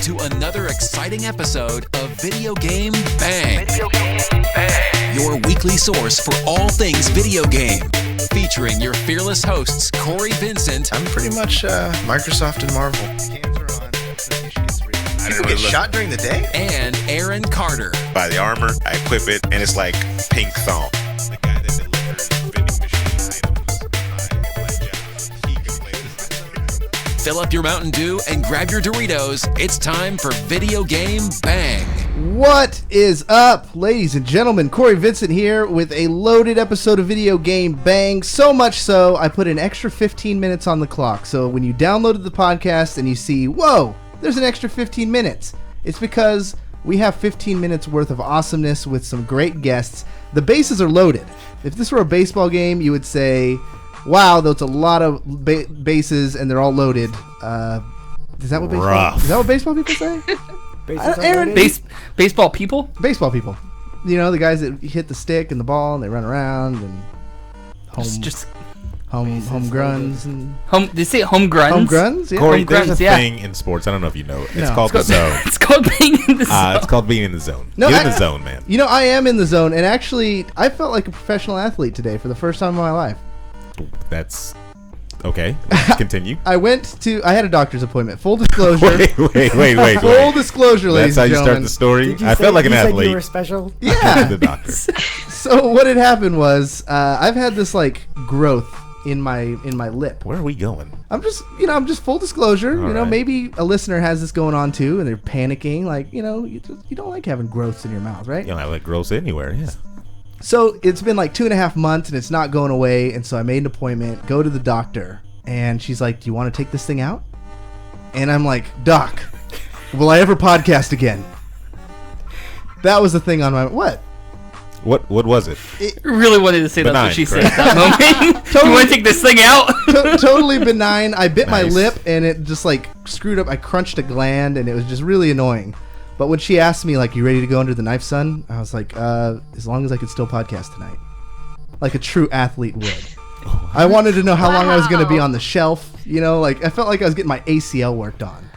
to another exciting episode of Video Game Bang. Your weekly source for all things video game. Featuring your fearless hosts, Corey Vincent. I'm pretty much Microsoft and Marvel. Cams are on. People get shot during the day? And Aaron Carter. Buy the armor, I equip it, and it's like pink thong. The guy that delivers vending machine items. He can play this. Fill up your Mountain Dew and grab your Doritos. It's time for Video Game Bang. What is up, ladies and gentlemen? Corey Vincent here with a loaded episode of Video Game Bang. So much so, I put an extra 15 minutes on the clock. So when you downloaded the podcast and you see, whoa, there's an extra 15 minutes. It's because we have 15 minutes worth of awesomeness with some great guests. The bases are loaded. If this were a baseball game, you would say, wow, that's a lot of bases and they're all loaded. Is that what baseball people say? Aaron, baseball people? Baseball people. You know, the guys that hit the stick and the ball and they run around and home gruns and did you say home gruns? Home gruns, yeah. Corey, Home there's gruns, a yeah. thing in sports. I don't know if you know it. It's No. called the zone. It's called being in the zone. It's called being in the zone. No, Get in the zone, man. You know, I am in the zone, and actually, I felt like a professional athlete today for the first time in my life. That's okay. Continue. I had a doctor's appointment. Full disclosure. Wait. Full disclosure, ladies That's how and you start gentlemen. the story. Did you I say- felt like an you said athlete. You were special. Yeah. The doctor. So what had happened was, I've had this like growth in my lip. Where are we going? I'm just full disclosure. All right. Maybe a listener has this going on too, and they're panicking. Like, you don't like having growths in your mouth, right? You know, I like gross anywhere. Yeah. So it's been like 2.5 months, and it's not going away. And so I made an appointment, go to the doctor, and she's like, "Do you want to take this thing out?" And I'm like, "Doc, will I ever podcast again?" That was the thing on my what? What was it? I really wanted to say that's Benign, what she said correct. at that moment. You want to take this thing out? Totally benign. I bit my Nice. lip, and it just like screwed up. I crunched a gland, and it was just really annoying. But when she asked me, like, "You ready to go under the knife, son?" I was like, as long as I could still podcast tonight. Like a true athlete would. I wanted to know how long I was going to be on the shelf. You know, like, I felt like I was getting my ACL worked on.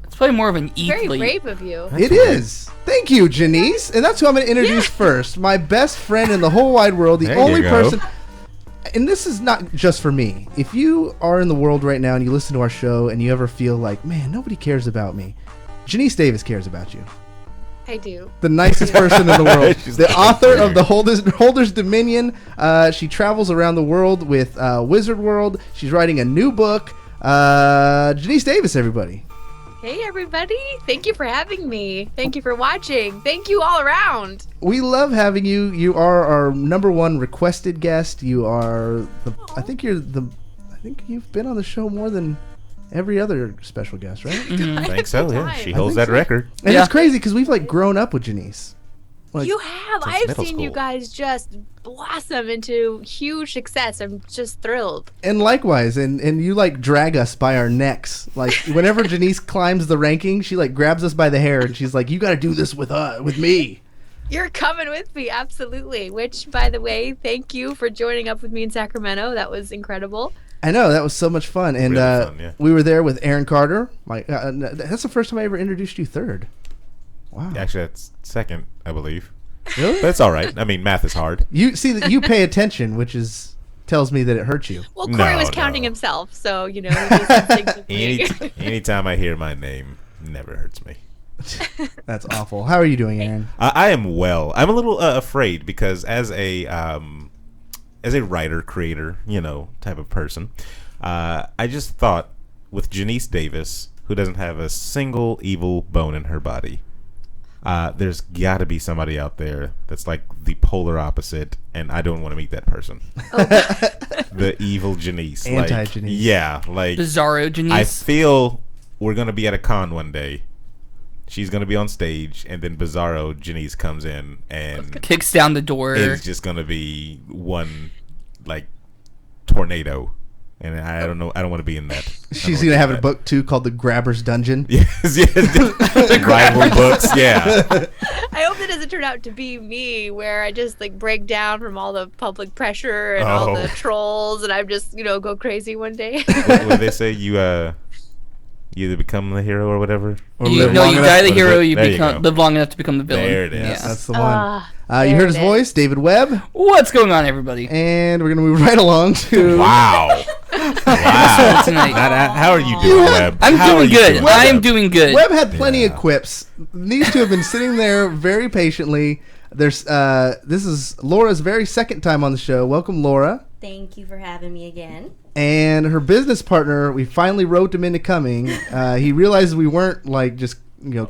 It's probably more of an Very athlete. brave of you. It is. Thank you, Genese. And that's who I'm going to introduce first. My best friend in the whole wide world. The There you only go. person. And this is not just for me. If you are in the world right now and you listen to our show and you ever feel like, man, nobody cares about me, Genese Davis cares about you. I do. The nicest person in the world. She's The like, author of the Holder's Dominion. She travels around the world with Wizard World. She's writing a new book. Genese Davis, everybody. Hey, everybody. Thank you for having me. Thank you for watching. Thank you all around. We love having you. You are our number one requested guest. You are I think you've been on the show more than every other special guest, right? I think so. Yeah, she I holds think that so. record. And Yeah. it's crazy because we've like grown up with Genese. Like, You have. since I've middle seen you school. guys just blossom into huge success. I'm just thrilled. and likewise, and you like drag us by our necks. Like whenever Genese climbs the ranking, she like grabs us by the hair and she's like, "You got to do this with me." You're coming with me, absolutely. Which, by the way, thank you for joining up with me in Sacramento. That was incredible. I know, that was so much fun, and Really fun, yeah. we were there with Aaron Carter. That's the first time I ever introduced you third. Wow, Actually, that's second, I believe. really? But it's all right. I mean, math is hard. You see that you pay attention, which tells me that it hurts you. Well, Corey was No. counting himself, so, he was listening to me. Anytime I hear my name, never hurts me. That's awful. How are you doing, Aaron? I am well. I'm a little afraid because as a writer, creator, type of person, I just thought with Genese Davis, who doesn't have a single evil bone in her body, there's got to be somebody out there that's like the polar opposite, and I don't want to meet that person. The evil Genese. Anti-Genese. Yeah, like Bizarro Genese. I feel we're going to be at a con one day. She's going to be on stage, and then Bizarro Genese comes in, and kicks down the door. it's just going to be one, like, tornado. And I don't know. I don't want to be in that. She's gonna have a book too called The Grabber's Dungeon. Yes, the rival books. Yeah. I hope that doesn't turn out to be me, where I just like break down from all the public pressure and all Oh. the trolls, and I'm just go crazy one day. What they say? You You either become the hero or whatever. Or You, live no, long you enough- die the What is hero. it? You There you become go. live long enough to become the villain. There it is. Yeah. That's the one. Ah, You there heard his it voice, is. David Webb, What's going on, everybody? and we're gonna move right along to. Wow. Wow. Tonight. How are you doing, Webb? I'm How are doing you good. doing, I am Webb? doing good. Webb had plenty of Yeah. quips. These two have been sitting there very patiently. There's this is Laura's very second time on the show. Welcome, Laura. Thank you for having me again. And her business partner, we finally roped him into coming. He realized we weren't like just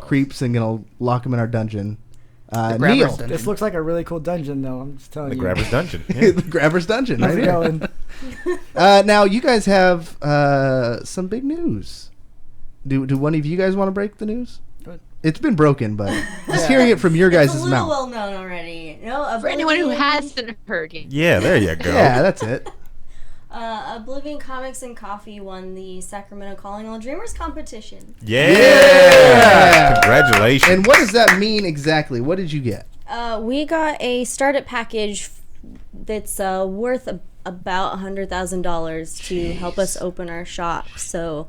creeps and gonna lock him in our dungeon. Grabber's Neil, Dungeon. This looks like a really cool dungeon, though. I'm just telling The you. Grabber's Dungeon. Yeah. the Grabber's Dungeon, How's right it here. going? Now you guys have some big news. Do one of you guys want to break the news? What? It's been broken, but just hearing it from your guys' It's a little mouth. well known already. No, For anyone who Oblivion- hasn't heard yet. Yeah, there you go. Yeah, that's it. Oblivion Comics and Coffee won the Sacramento Calling All Dreamers competition. Yeah. Congratulations. And what does that mean exactly? What did you get? We got a startup package that's worth about $100,000 to help us open our shop. So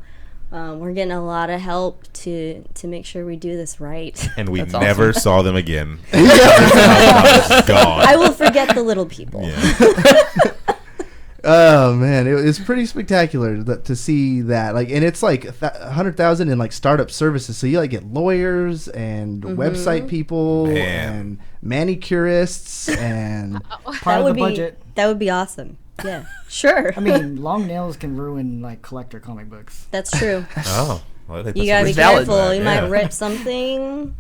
we're getting a lot of help to make sure we do this right. And we That's never awesome. saw them again. Gone. I will forget the little people. Yeah. Oh man, it's pretty spectacular to see that. Like, and it's like 100,000 in like startup services. So you like get lawyers and website people Man. and manicurists and Part of the budget. That would be awesome. Yeah, sure. I mean, long nails can ruin like collector comic books. That's true. Oh. Well, that's You gotta be valid. careful. You Yeah. might rip something.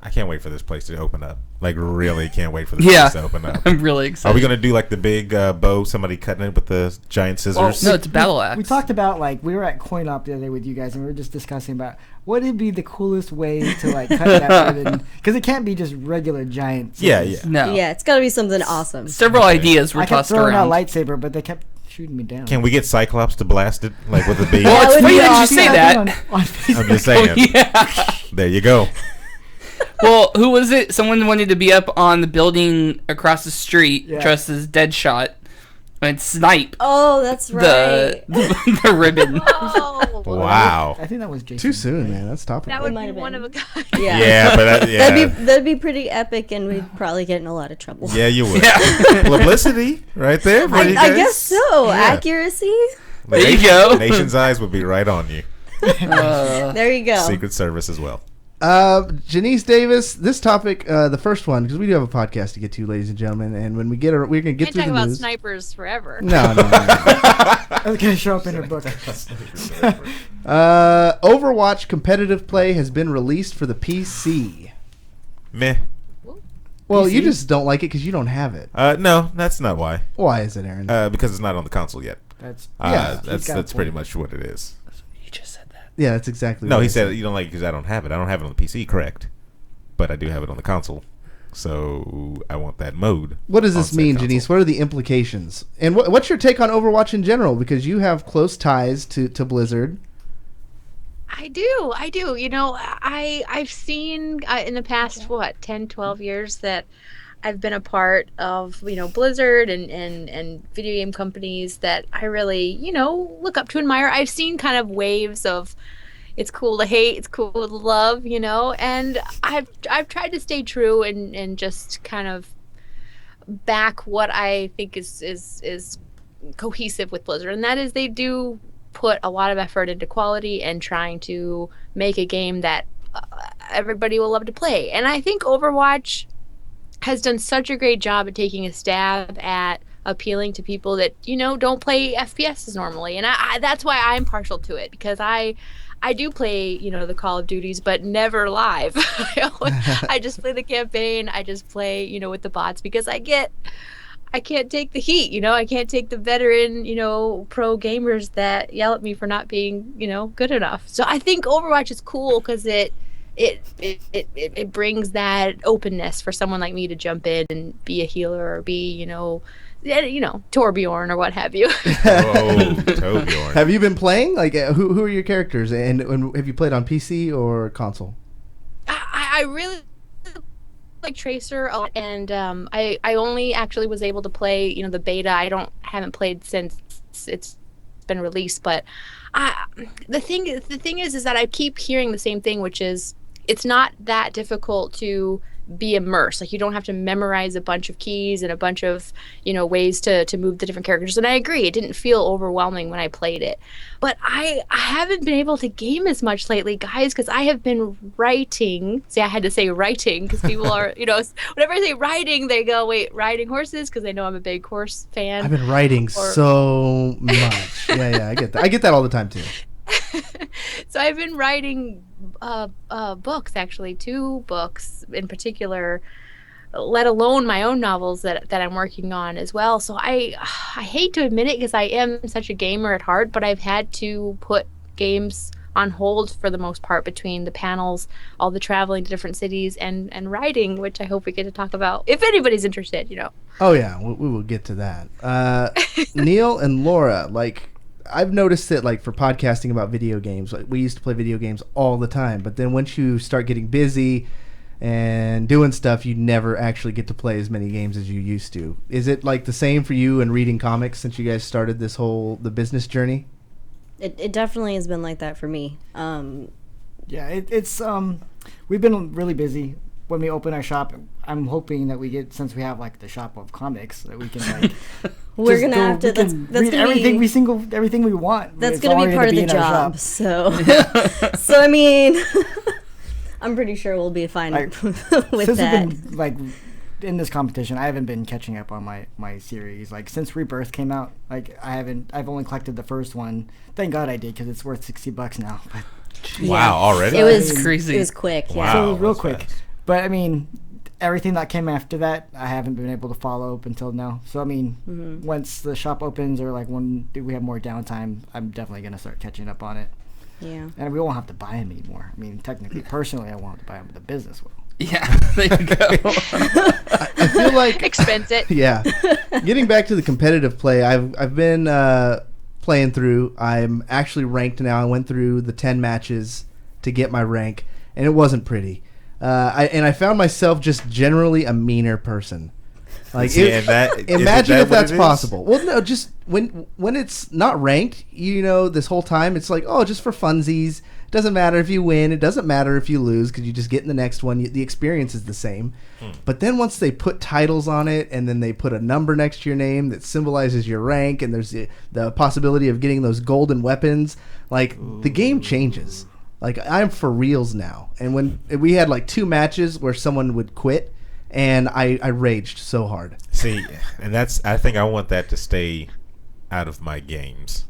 I can't wait for this place to open up. Like, really can't wait for this Yeah. place to open up. I'm really Are excited. we going to do like the big bow, somebody cutting it with the giant scissors? No, it's a battle axe. We talked about like we were at Coin Op the other day with you guys, and we were just discussing about what would be the coolest way to like cut it out, because it can't be just regular giant. Yeah, scissors. yeah. No. Yeah, it's got to be something awesome. Several ideas were I kept tossed throwing around. out lightsaber, but they kept shooting me down. Can we get Cyclops to blast it, like with a beam? Well, That it's would funny be that you awesome. say that. On Facebook. I'm just saying. Oh, yeah. There you go. Well, who was it? Someone wanted to be up on the building across the street Yeah. dressed as Deadshot and snipe Oh, that's right. the ribbon. Oh, Wow. I think that was Jason. too soon, man. That's topical. that would might be have one been. of a kind. Yeah. Yeah, but yeah. That'd be pretty epic, and we'd probably get in a lot of trouble. Yeah, you would. Yeah. Publicity, right there. For I you guys. guess so. Yeah. Accuracy. The There you nation- go. Nation's eyes would be right on you. There you go. Secret Service as well. Genese Davis, this topic, the first one, because we do have a podcast to get to, ladies and gentlemen, and when we get, we're gonna get Can't through talk the about news. snipers forever. No. I was gonna show up in her book. Overwatch competitive play has been released for the PC. Meh. Well, you PC? just don't like it because you don't have it. No, that's not why. Why is it, Aaron? Because it's not on the console yet. That's Yeah. He's got a That's pretty point. much what it is. You just said that. Yeah, that's exactly. No, what he I said you don't like it because I don't have it. I don't have it on the PC, correct? But I do have it on the console, so I want that mode. What does on this said mean, console. Genese? What are the implications? And what's your take on Overwatch in general? Because you have close ties to Blizzard. I do. You know, I've seen in the past, 10, 12 years that I've been a part of, Blizzard and video game companies that I really, look up to, admire. I've seen kind of waves of it's cool to hate, it's cool to love, and I've tried to stay true and just kind of back what I think is cohesive with Blizzard, and that is they do put a lot of effort into quality and trying to make a game that everybody will love to play. And I think Overwatch has done such a great job at taking a stab at appealing to people that don't play FPSs normally, and I that's why I'm partial to it, because I do play the Call of Duties, but never live. I just play the campaign. I just play with the bots because I can't take the heat, I can't take the veteran, pro gamers that yell at me for not being, good enough. So I think Overwatch is cool because it brings that openness for someone like me to jump in and be a healer or be, Torbjorn or what have you. Oh, Torbjorn. Have you been playing? Like, who are your characters? And have you played on PC or console? I really like Tracer, and I only actually was able to play the beta. I haven't played since it's been released. But the thing is that I keep hearing the same thing, which is it's not that difficult to be immersed. Like, you don't have to memorize a bunch of keys and a bunch of, ways to move the different characters. And I agree, it didn't feel overwhelming when I played it. But I haven't been able to game as much lately, guys, because I have been writing. See, I had to say writing because people are, whenever I say riding, they go, wait, riding horses? Because they know I'm a big horse fan. I've been writing so much. Yeah, I get that. I get that all the time too. So I've been writing books, actually, 2 books in particular, let alone my own novels that I'm working on as well. So I hate to admit it because I am such a gamer at heart, but I've had to put games on hold for the most part between the panels, all the traveling to different cities, and writing, which I hope we get to talk about if anybody's interested, Oh yeah, we will get to that. Neil and Laura, I've noticed that, for podcasting about video games, we used to play video games all the time, but then once you start getting busy and doing stuff, you never actually get to play as many games as you used to. Is it the same for you and reading comics since you guys started the business journey? It definitely has been like that for me. Yeah, it's we've been really busy. When we open our shop, I'm hoping that we get, since we have the shop of comics, that we can we're gonna have to. That's read gonna everything be, everything we want. That's gonna be part of the job. So, I mean, I'm pretty sure we'll be fine with since that. We've been, in this competition, I haven't been catching up on my series. Since Rebirth came out, I've only collected the first one. Thank God I did, because it's worth $60 now. But, wow, already? It was crazy. It was quick. Yeah. Wow, so real quick. Fast. But I mean, everything that came after that, I haven't been able to follow up until now. So I mean, once the shop opens or when we have more downtime, I'm definitely gonna start catching up on it. Yeah. And we won't have to buy them anymore. I mean, technically, personally, I won't have to buy them, but the business will. Yeah, there you go. I feel like expense it. Yeah. Getting back to the competitive play, I've been playing through. I'm actually ranked now. I went through the 10 matches to get my rank, and it wasn't pretty. I found myself just generally a meaner person. Imagine if that's possible. Well, no, just when it's not ranked, this whole time it's just for funsies. It doesn't matter if you win. It doesn't matter if you lose because you just get in the next one. The experience is the same. But then once they put titles on it and then they put a number next to your name that symbolizes your rank, and there's the possibility of getting those golden weapons, the game changes. I'm for reals now. And when we had 2 matches where someone would quit, and I raged so hard. See, and I think I want that to stay out of my games.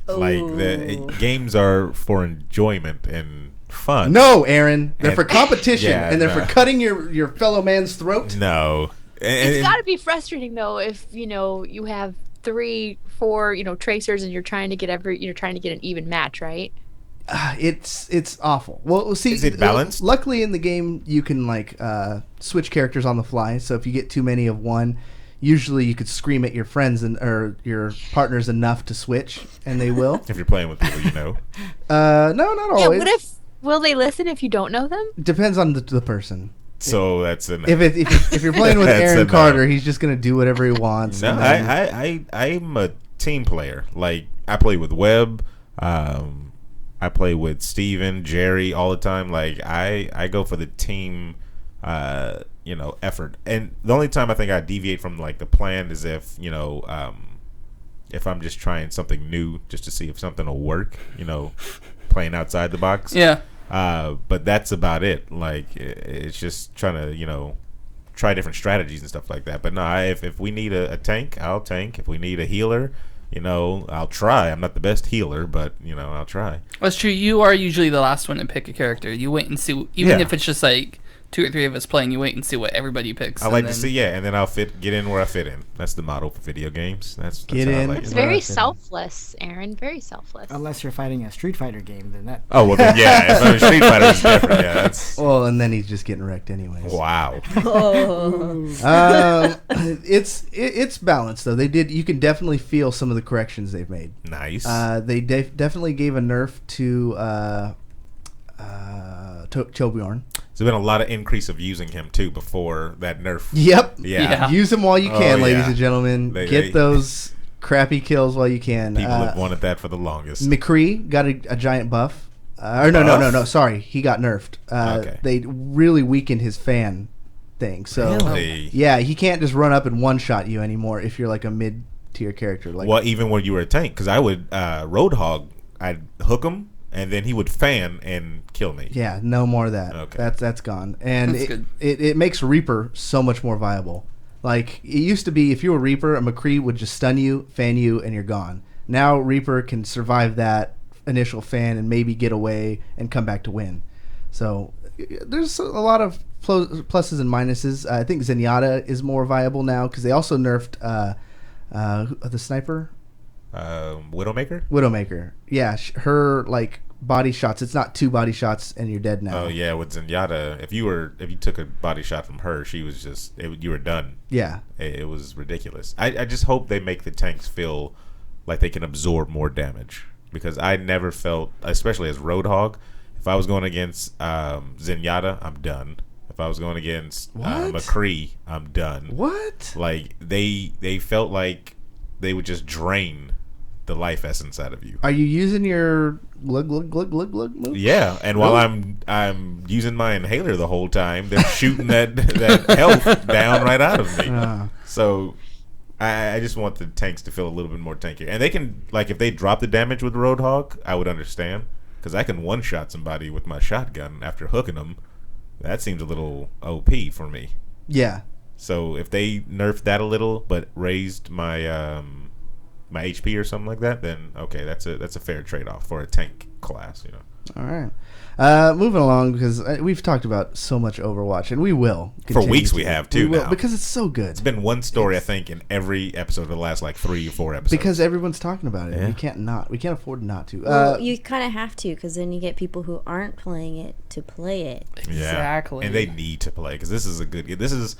The games are for enjoyment and fun. No, Aaron, they're for competition, and they're for cutting your fellow man's throat. No. It's got to be frustrating though if you have 3, 4 tracers and you're trying to get an even match, right? It's awful. Well, see, is it balanced? Luckily, in the game, you can switch characters on the fly. So if you get too many of one, usually you could scream at your friends or your partners enough to switch, and they will. If you're playing with people you know. No, not always. Yeah, will they listen if you don't know them? Depends on the person. So that's a no. If you're playing with Aaron Carter, he's just gonna do whatever he wants. No, I'm a team player. I play with Webb. I play with Steven, Jerry all the time. I go for the team, effort. And the only time I think I deviate from the plan is if I'm just trying something new just to see if something will work. Playing outside the box. Yeah. But that's about it. It's just trying to try different strategies and stuff like that. But no, if we need a tank, I'll tank. If we need a healer, I'll try. I'm not the best healer, but I'll try. That's true. You are usually the last one to pick a character. You wait and see, even if it's just 2 or 3 of us playing, you wait and see what everybody picks. I like to see, and then I'll get in where I fit in. That's the motto for video games. That's get in. It's very selfless, Aaron. Very selfless. Unless you're fighting a Street Fighter game, then that. Oh well, then yeah. If I'm a Street Fighter, it's different. Yeah, that's. Well, and then he's just getting wrecked anyways. Wow. It's balanced though. You can definitely feel some of the corrections they've made. Nice. They definitely gave a nerf to Torbjorn. There's been a lot of increase of using him too before that nerf. Yep. Yeah. Use him while you can, ladies and gentlemen. Get those crappy kills while you can. People have wanted that for the longest. McCree got a giant buff. No. Sorry, he got nerfed. Okay. They really weakened his fan thing. So Really? yeah, he can't just run up and one shot you anymore if you're like a mid tier character. Like, well, even when you were a tank, because I would Roadhog, I'd hook him and then he would fan and kill me. yeah, no more of that. Okay. That's gone, and That's good. it makes Reaper so much more viable. Like, it used to be, if you were Reaper, a McCree would just stun you, fan you, and you're gone. Now Reaper can survive that initial fan and maybe get away and come back to win. So there's a lot of pluses and minuses. I think Zenyatta is more viable now because they also nerfed the sniper, Widowmaker. Yeah, her like body shots. It's not 2 body shots and you're dead now. Oh yeah, with Zenyatta, if you took a body shot from her, she was just you were done. Yeah. It was ridiculous. I just hope they make the tanks feel like they can absorb more damage, because I never felt, especially as Roadhog, if I was going against Zenyatta, I'm done. If I was going against McCree, I'm done. What? Like they felt like they would just drain the life essence out of you. Are you using your glug move? Yeah, and while I'm using my inhaler the whole time, they're shooting that health down right out of me. So I just want the tanks to feel a little bit more tankier. And they can, like, if they drop the damage with Roadhog, I would understand, because I can one-shot somebody with my shotgun after hooking them. That seems a little OP for me. Yeah. So if they nerfed that a little, but raised my my HP or something like that, then okay, that's a fair trade-off for a tank class, you know. All right. Moving along, because we've talked about so much Overwatch, and we will For continue weeks to. we have, too, We will, now. because it's so good. It's been one story, I think, in every episode of the last, like, 3 or 4 episodes. Because everyone's talking about it. Yeah. We can't afford not to. Well, you kind of have to, because then you get people who aren't playing it to play it. Yeah. Exactly. And they need to play, because this is a good game. This is,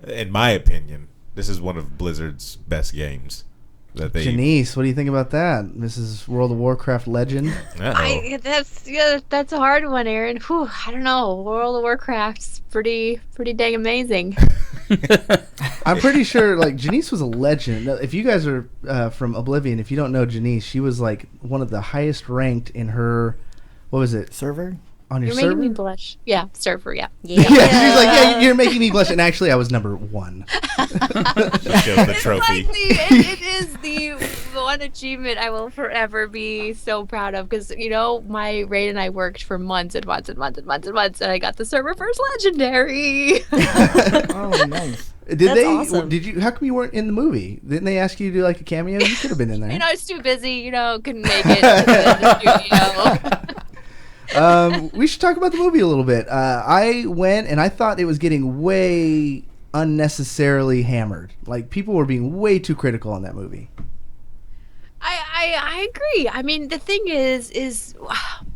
in my opinion, this is one of Blizzard's best games. That they Genese, what do you think about that? This is World of Warcraft legend. That's a hard one, Aaron. Whew, I don't know. World of Warcraft's pretty dang amazing. I'm pretty sure, like, Genese was a legend. If you guys are from Oblivion, if you don't know Genese, she was like one of the highest ranked in her. What was it? Server? On your You're server? making me blush. Yeah, server. Yeah. Yeah, she's like, yeah, you're making me blush, and actually, I was number 1. shows the trophy. It is the one achievement I will forever be so proud of, because my raid and I worked for months and months and months and months and months, and I got the server first legendary. Oh, nice. That's awesome. Did you? How come you weren't in the movie? Didn't they ask you to do like a cameo? You could have been in there. I was too busy. Couldn't make it to the studio. We should talk about the movie a little bit. I went and I thought it was getting way unnecessarily hammered. Like, people were being way too critical on that movie. I agree. I mean, the thing is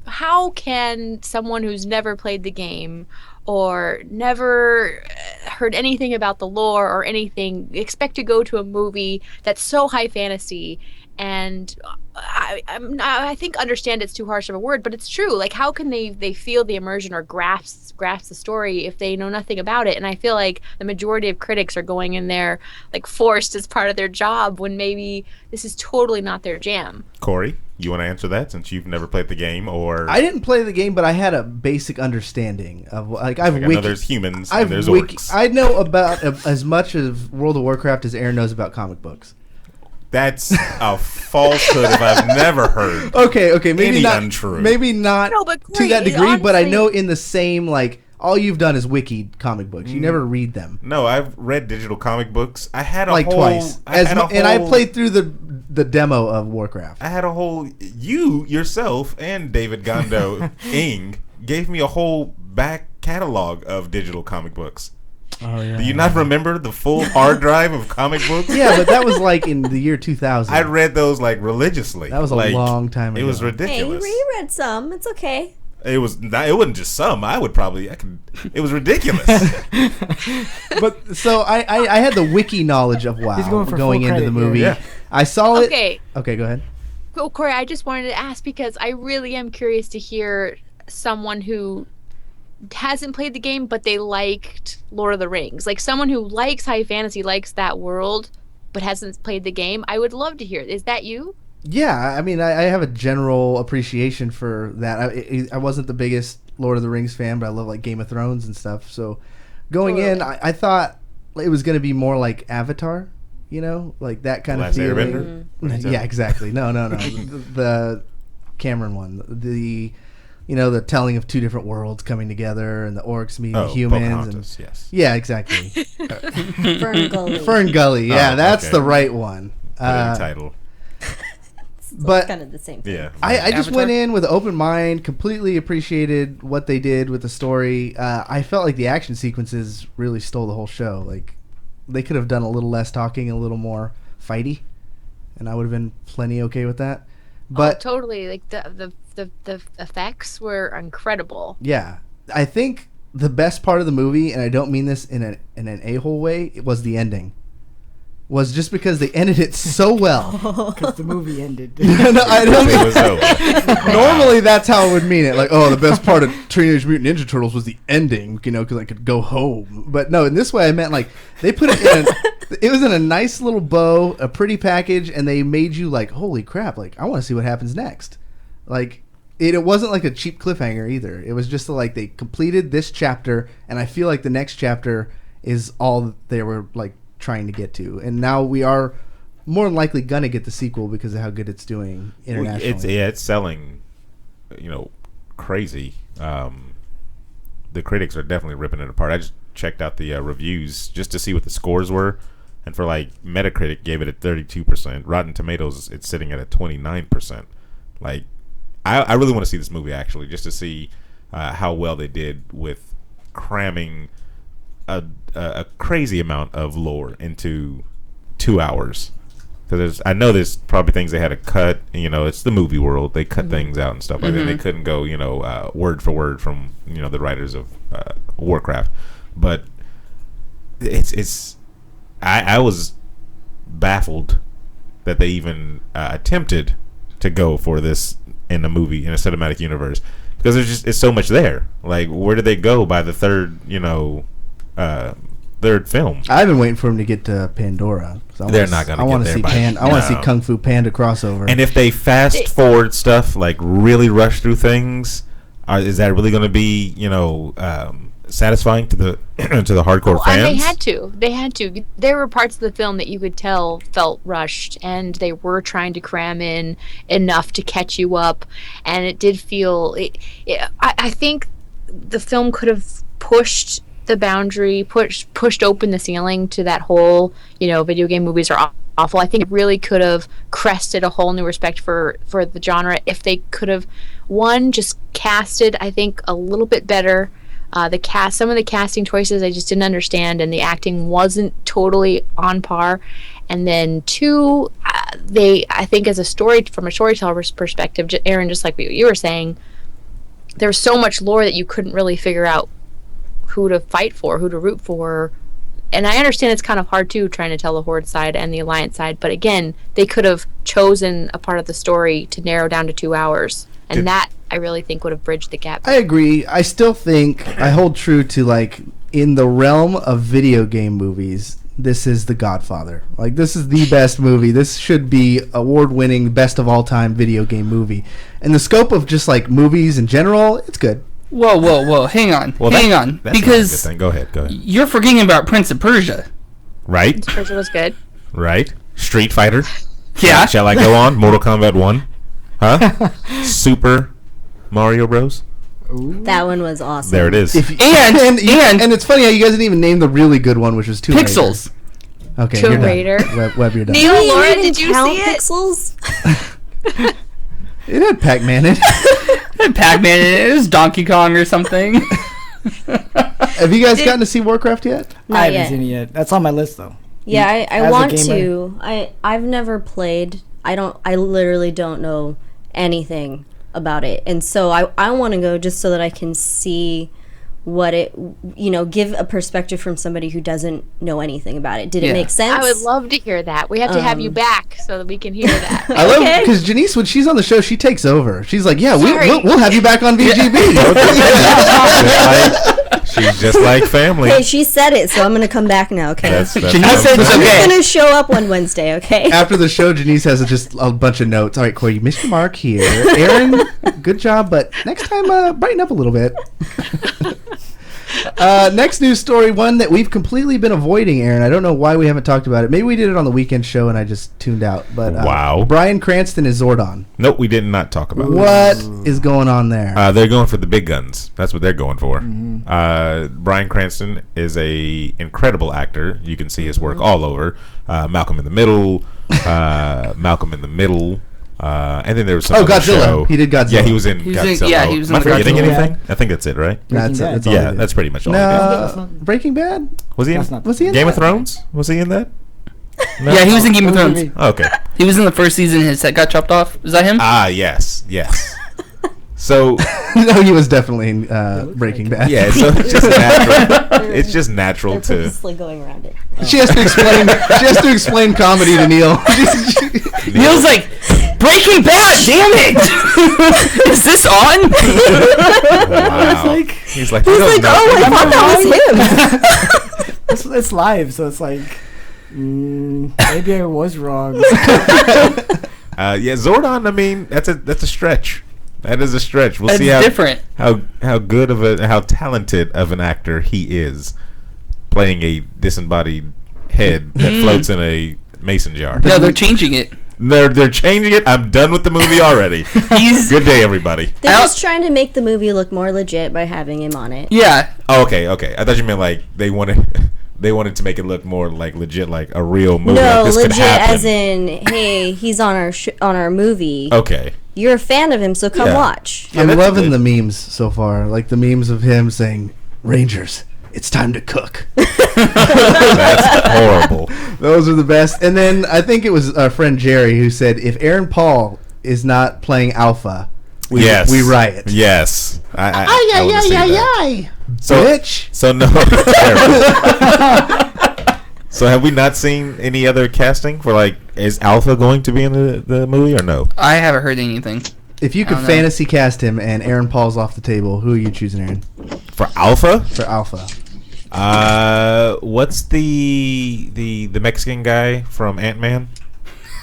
how can someone who's never played the game or never heard anything about the lore or anything expect to go to a movie that's so high fantasy? And I think understand it's too harsh of a word, but it's true. Like, how can they feel the immersion or grasp the story if they know nothing about it? And I feel like the majority of critics are going in there like forced as part of their job, when maybe this is totally not their jam. Corey, you want to answer that, since you've never played the game? Or I didn't play the game, but I had a basic understanding of, like, I know there's humans and there's orcs. I know about as much of World of Warcraft as Aaron knows about comic books. That's a falsehood if I've never heard. Okay, maybe any not untrue. Maybe not No, but to Corey, that degree, but I honestly- know in the same, like, all you've done is wiki comic books. You never read them. No, I've read digital comic books. I had a Like whole, twice. And I whole- played through the demo of Warcraft. I had a whole. You yourself and David Gondo Ing gave me a whole back catalog of digital comic books. Oh, yeah. Do you not remember the full hard drive of comic books? Yeah, but that was like in the year 2000. I read those like religiously. That was a long time It was ago. Hey, ridiculous. you read some. It's okay. It wasn't just some. It was ridiculous. But so I had the wiki knowledge of WoW He's going for going full into the credit movie. here. Yeah. I saw it. Okay, Go ahead. well, Corey, I just wanted to ask, because I really am curious to hear someone who hasn't played the game but they liked Lord of the Rings, like someone who likes high fantasy, likes that world, but hasn't played the game, I would love to hear it. Is that you? Yeah, I mean, I have a general appreciation for that. I wasn't the biggest Lord of the Rings fan, but I love like Game of Thrones and stuff. So going in, I thought it was going to be more like Avatar, you know, like that kind of feeling. Yeah, exactly. No. The Cameron one, the telling of two different worlds coming together and the orcs meeting humans. Pocahontas, yes. Yeah, exactly. Fern Gully. Yeah, that's the right one. Title. But kind of the same thing. Yeah. I just went in with an open mind, completely appreciated what they did with the story. I felt like the action sequences really stole the whole show. Like, they could have done a little less talking, a little more fighty, and I would have been plenty okay with that. But totally. Like the effects were incredible. Yeah, I think the best part of the movie, and I don't mean this in an a-hole way, it was the ending. Was just because they ended it so well. Because the movie ended. No, I don't mean it was over. Normally, that's how I would mean it. Like, oh, the best part of Teenage Mutant Ninja Turtles was the ending, because I could go home. But no, in this way, I meant like they put it in. It was in a nice little bow, a pretty package, and they made you like, holy crap! Like, I want to see what happens next. Like, it wasn't like a cheap cliffhanger either. It was just like they completed this chapter, and I feel like the next chapter is all they were like trying to get to, and now we are more than likely gonna get the sequel because of how good it's doing internationally. It's selling, crazy. The critics are definitely ripping it apart. I just checked out the reviews just to see what the scores were, and for like Metacritic gave it a 32%. Rotten Tomatoes, it's sitting at a 29%. Like, I really want to see this movie actually, just to see how well they did with cramming a crazy amount of lore into 2 hours. Because I know there's probably things they had to cut. It's the movie world. They cut things out and stuff like that. They couldn't go, word for word from the writers of Warcraft. But I was baffled that they even attempted to go for this in a movie, in a cinematic universe, because it's so much there. Like, where did they go by the third film? I've been waiting for them to get to Pandora. They're not going to get there. I want to see Kung Fu Panda crossover. And if they fast forward stuff, like really rush through things, is that really going to be satisfying to the to the hardcore fans? And they had to. There were parts of the film that you could tell felt rushed, and they were trying to cram in enough to catch you up, and it did feel. I think the film could have pushed the boundary, pushed open the ceiling to that whole, video game movies are awful. I think it really could have crested a whole new respect for the genre if they could have, just casted, I think, a little bit better. Some of the casting choices I just didn't understand, and the acting wasn't totally on par. And then two, I think from a storyteller's perspective, Aaron, just like what you were saying, there was so much lore that you couldn't really figure out who to fight for, who to root for. And I understand it's kind of hard too, trying to tell the Horde side and the Alliance side, but again, they could have chosen a part of the story to narrow down to 2 hours, and that I really think would have bridged the gap. I agree. I still think I hold true to, like, in the realm of video game movies, this is The Godfather. Like, this is the best movie. This should be award-winning, best of all time video game movie. In the scope of just like movies in general, it's good. Whoa! Hang on, because go ahead. You're forgetting about Prince of Persia, right? Prince of Persia was good, right? Street Fighter, yeah. Shall I go on? Mortal Kombat 1, huh? Super Mario Bros. Ooh. That one was awesome. There it is. And it's funny how you guys didn't even name the really good one, which was Tomb Pixels. Raider. Okay, Tomb Raider. Web, you're done. Neil, Laura, did you see it? Pixels? It had Pac-Man in it. Pac-Man in it. It was Donkey Kong or something. Have you guys gotten to see Warcraft yet? I haven't seen it yet. That's on my list, though. Yeah, I want to. I've never played. I literally don't know anything about it, and so I want to go just so that I can see what it, give a perspective from somebody who doesn't know anything about it. Did it make sense? I would love to hear that. We have to have you back so that we can hear that. I love because Genese, when she's on the show, she takes over. She's like, "Yeah, we'll have you back on VGB." She's just like family. Hey, she said it, so I'm gonna come back now. Okay. That's Denise said it's I'm okay. gonna show up one Wednesday. Okay. After the show, Genese has just a bunch of notes. All right, Corey, you missed your mark here. Aaron, good job, but next time, brighten up a little bit. Next news story, one that we've completely been avoiding, Aaron. I don't know why we haven't talked about it. Maybe we did it on the weekend show and I just tuned out. But Wow. Bryan Cranston is Zordon. Nope, we did not talk about What is going on there? They're going for the big guns. That's what they're going for. Bryan Cranston is a incredible actor. You can see his work all over. Malcolm in the Middle. And then there was some other Godzilla. show. He did Godzilla. Yeah, he was in He was in- Godzilla. yeah, he was in Am I the forgetting Godzilla. anything? I think that's it, right? That's Breaking that's Bad. all he Yeah, did. that's pretty much all he No, Breaking Bad? Was he in? That's not- Was he in Game that? of Thrones? Was he in that? No? Yeah, he was in Game of Thrones. Oh, okay. He was in the first season. His head got chopped off. Is that him? Yes. So No, he was definitely in Breaking Bad. yeah, so it's just natural. It's just natural They're to. purposely going around it. She has to explain. She has to explain comedy to Neil. Neil's like, Breaking Bad. Damn it! Is this on? Wow. He's like, He's like, oh, I thought that was him. It's live, so it's like maybe I was wrong. yeah, Zordon. I mean, that's a stretch. That is a stretch. We'll That's see how different. how good of how talented of an actor he is, playing a disembodied head that floats in a mason jar. No, they're changing it. They're changing it. I'm done with the movie already. Good day, everybody. They're just trying to make the movie look more legit by having him on it. Yeah. Oh, okay. I thought you meant like they wanted to make it look more like legit, like a real movie. No, like this could legit happen. as in, hey, he's on our movie. Okay. You're a fan of him, so come Yeah. watch. I'm that's loving good. the memes so far, like the memes of him saying, "Rangers, it's time to cook." That's horrible. Those are the best. And then I think it was our friend Jerry who said, "If Aaron Paul is not playing Alpha, we riot." Yes. I wanna see that. So, Bitch. So no. So have we not seen any other casting for like? Is Alpha going to be in the movie or no? I haven't heard anything. If you could don't know. fantasy cast him and Aaron Paul's off the table, who are you choosing, Aaron, For Alpha? for Alpha? What's the Mexican guy from Ant-Man?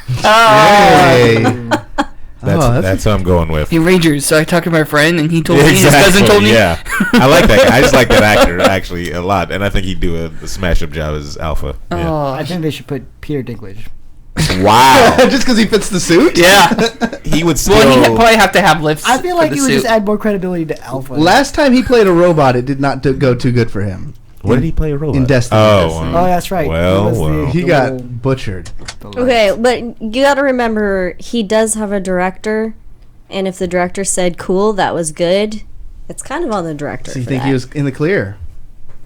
Hey. That's who I'm going with. Hey, Rangers. So I talked to my friend, and he told me. His cousin told me. Yeah, I like that guy. I just like that actor actually a lot, and I think he'd do a smash-up job as Alpha. Yeah. Oh, I think they should put Peter Dinklage. Wow, Just because he fits the suit? yeah. he would still. Well, he'd probably have to have lifts. I feel for like the it would suit. just add more credibility to Alpha. Last time he played a robot, it did not go too good for him. What did he play a role in Destiny? Oh, that's right. Well, It was well. He the got little- butchered. Okay, but you got to remember, he does have a director, and if the director said "cool," that was good. It's kind of on the director. So you for think that. he was in the clear?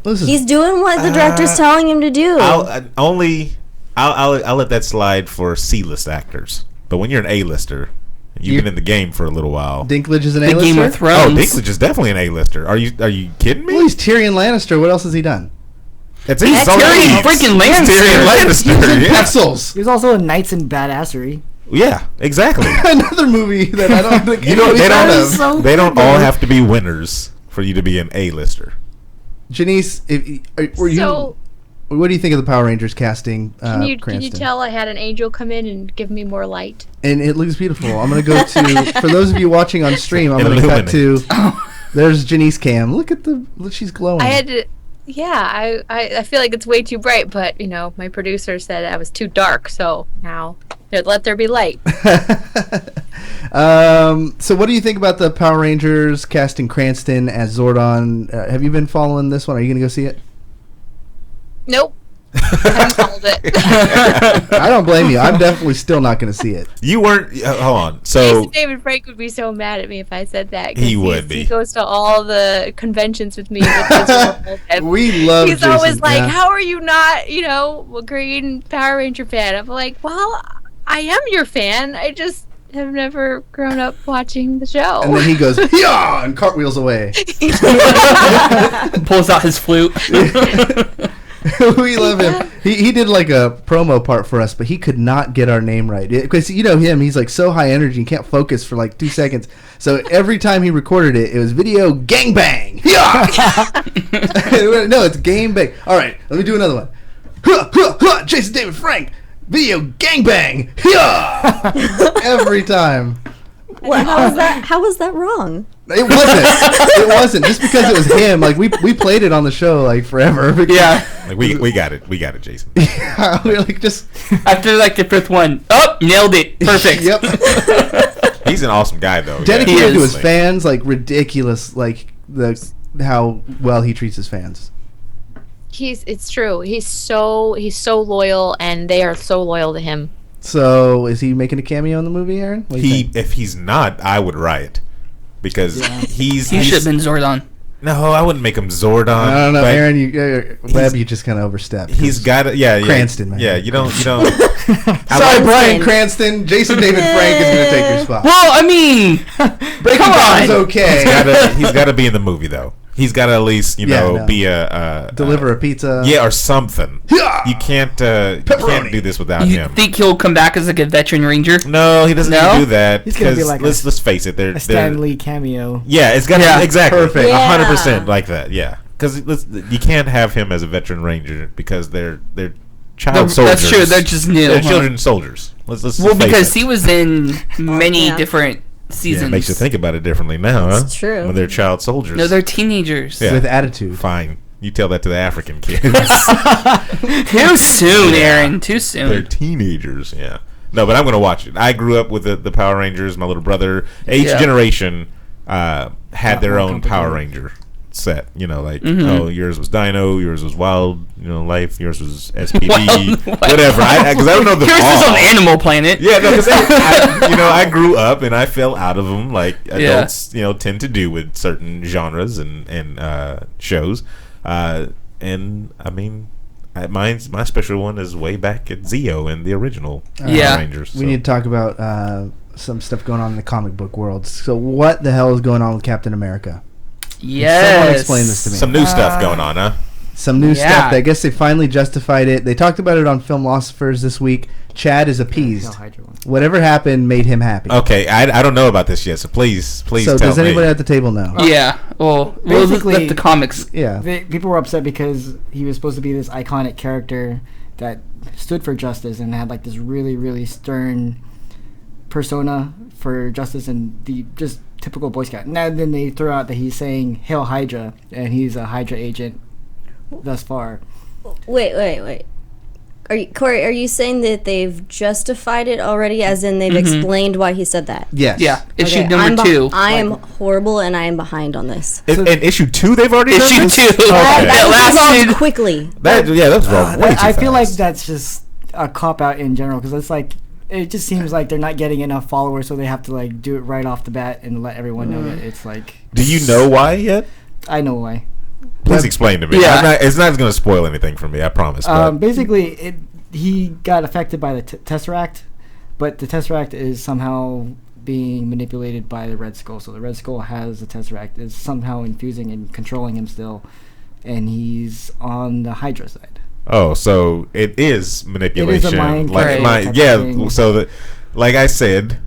This is He's doing what the director's telling him to do. I'll let that slide for C-list actors, but when you're an A-lister, you've been in the game for a little while. Dinklage is an The Game A-lister? of Thrones. Oh, Dinklage is definitely an A-lister. Are you kidding me? Well, he's Tyrion Lannister. What else has he done? That's it. He's Tyrion freaking Lannister. Tyrion Lannister. Yeah. Pixels. He was also in Knights and Badassery. Yeah, exactly. Another movie that I don't think You know, anybody's heard so of. they don't all have to be winners for you to be an A-lister. Genese, So, what do you think of the Power Rangers casting? can you Cranston? tell I had an angel come in and give me more light? And it looks beautiful. I'm gonna go to for those of you watching on stream. I'm gonna cut to. There's Genese Cam. Look, she's glowing. I had to. Yeah, I feel like it's way too bright, but my producer said I was too dark, so now let there be light. So what do you think about the Power Rangers casting Cranston as Zordon? Have you been following this one? Are you gonna go see it? Nope. I haven't followed it. I don't blame you. I'm definitely still not gonna see it. You weren't. Hold on. So Jason David Frank would be so mad at me if I said that. 'cause He would be. He goes to all the conventions with me. And We love. he's Jason, always like, yeah. "How are you not, a Green Power Ranger fan?" I'm like, "Well, I am your fan. I just have never grown up watching the show." And then he goes, "Yeah," and cartwheels away. Pulls out his flute. We love him. He did like a promo part for us, but he could not get our name right because you know him. He's like so high energy, he can't focus for like 2 seconds. So every time he recorded it, it was video gangbang. Yeah. No, it's game bang. All right, let me do another one. Jason David Frank, video gangbang. Yeah. Every time. What, how was that wrong? It wasn't. It wasn't. Just because it was him. Like we played it on the show like forever. Yeah. Like we got it. We got it, Jason. Yeah, we like just After like the 5th one, nailed it. Perfect. Yep. He's an awesome guy though. Dedicated He to is. his fans, like ridiculous. Like how well he treats his fans. It's true. He's so loyal, and they are so loyal to him. So is he making a cameo in the movie, Aaron? What do you think? If he's not, I would riot because He should have been Zordon. No, I wouldn't make him Zordon. I don't know, but Aaron. Webb, you just kind of overstepped. He's got it. Yeah, Cranston, man. Yeah, you don't. Sorry, Cranston. Brian Cranston. Jason David Frank is going to take your spot. Well, I mean, Breaking come Bad is on. okay. He's got to be in the movie though. He's got to at least be a Deliver a pizza. Yeah, or something. Yeah. You can't do this without you him. think he'll come back as like a veteran ranger? No, he doesn't No? do that. He's gonna be because like let's face it, they're a Stan Lee cameo. Yeah, it's got to Yeah. be exactly Perfect. 100% like that. Yeah, because you can't have him as a veteran ranger because they're child soldiers. That's true. They're just new. They're huh? children soldiers. Let's Well, face because it. he was in many Yeah. different seasons. Yeah, it makes you think about it differently now, huh? It's true. When they're child soldiers. No, they're teenagers. Yeah. With attitude. Fine. You tell that to the African kids. Too soon, Yeah. Aaron. Too They're soon. teenagers, yeah. No, but I'm going to watch it. I grew up with the Power Rangers. My little brother, each Yeah. generation had their more own Power complicated. Ranger set. You know, like, Mhm. oh, yours was Dino, yours was Wild, Life, yours was SPD, Wild- whatever. Because I don't know them Yours all. is on Animal Planet. Yeah, no, because I grew up and I fell out of them like adults, tend to do with certain genres and shows. And I mean, my special one is way back at Zeo and the original Yeah. Power Rangers. We need to talk about some stuff going on in the comic book world. So what the hell is going on with Captain America? Yes. Someone explain this to me. some new stuff going on, huh? Some new Yeah. stuff. I guess they finally justified it. They talked about it on Filmosophers this week. Chad is appeased. Hell Hydra one. Whatever happened made him happy. Okay, I don't know about this yet, so please So tell does anybody me. at the table know? Yeah. Well, we'll Basically- let the comics. Yeah. People were upset because he was supposed to be this iconic character that stood for justice and had like this really, really stern persona for justice and the just typical Boy Scout. Now then they throw out that he's saying Hail Hydra and he's a Hydra agent thus far. Wait. Corey, are you saying that they've justified it already, as in they've explained why he said that? Yes. Yeah. Issue Okay, number 2. I am horrible, and I am behind on this. In issue 2, they've already done Issue this? 2. Okay. That was lasted. resolved quickly. That was wrong. Way too I feel like fast. that's just a cop out in general because it's like it just seems like they're not getting enough followers, so they have to like do it right off the bat and let everyone know that it's like. Do you know why yet? I know why. Please explain to me. Yeah. It's not going to spoil anything for me, I promise. But Basically, he got affected by the Tesseract, but the Tesseract is somehow being manipulated by the Red Skull. So the Red Skull has the Tesseract, is somehow infusing and controlling him still, and he's on the Hydra side. oh, so it is manipulation. It is a mind like, control type yeah. of thing. So that, like I said,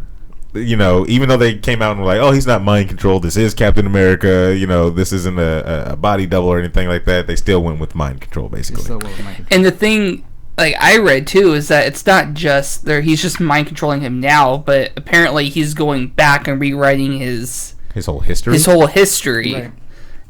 even though they came out and were like, "Oh, he's not mind controlled. This is Captain America." This isn't a body double or anything like that. They still went with mind control, basically. So mind control. And the thing, like I read too, is that it's not just there. He's just mind controlling him now, but apparently he's going back and rewriting his His whole history. history Right.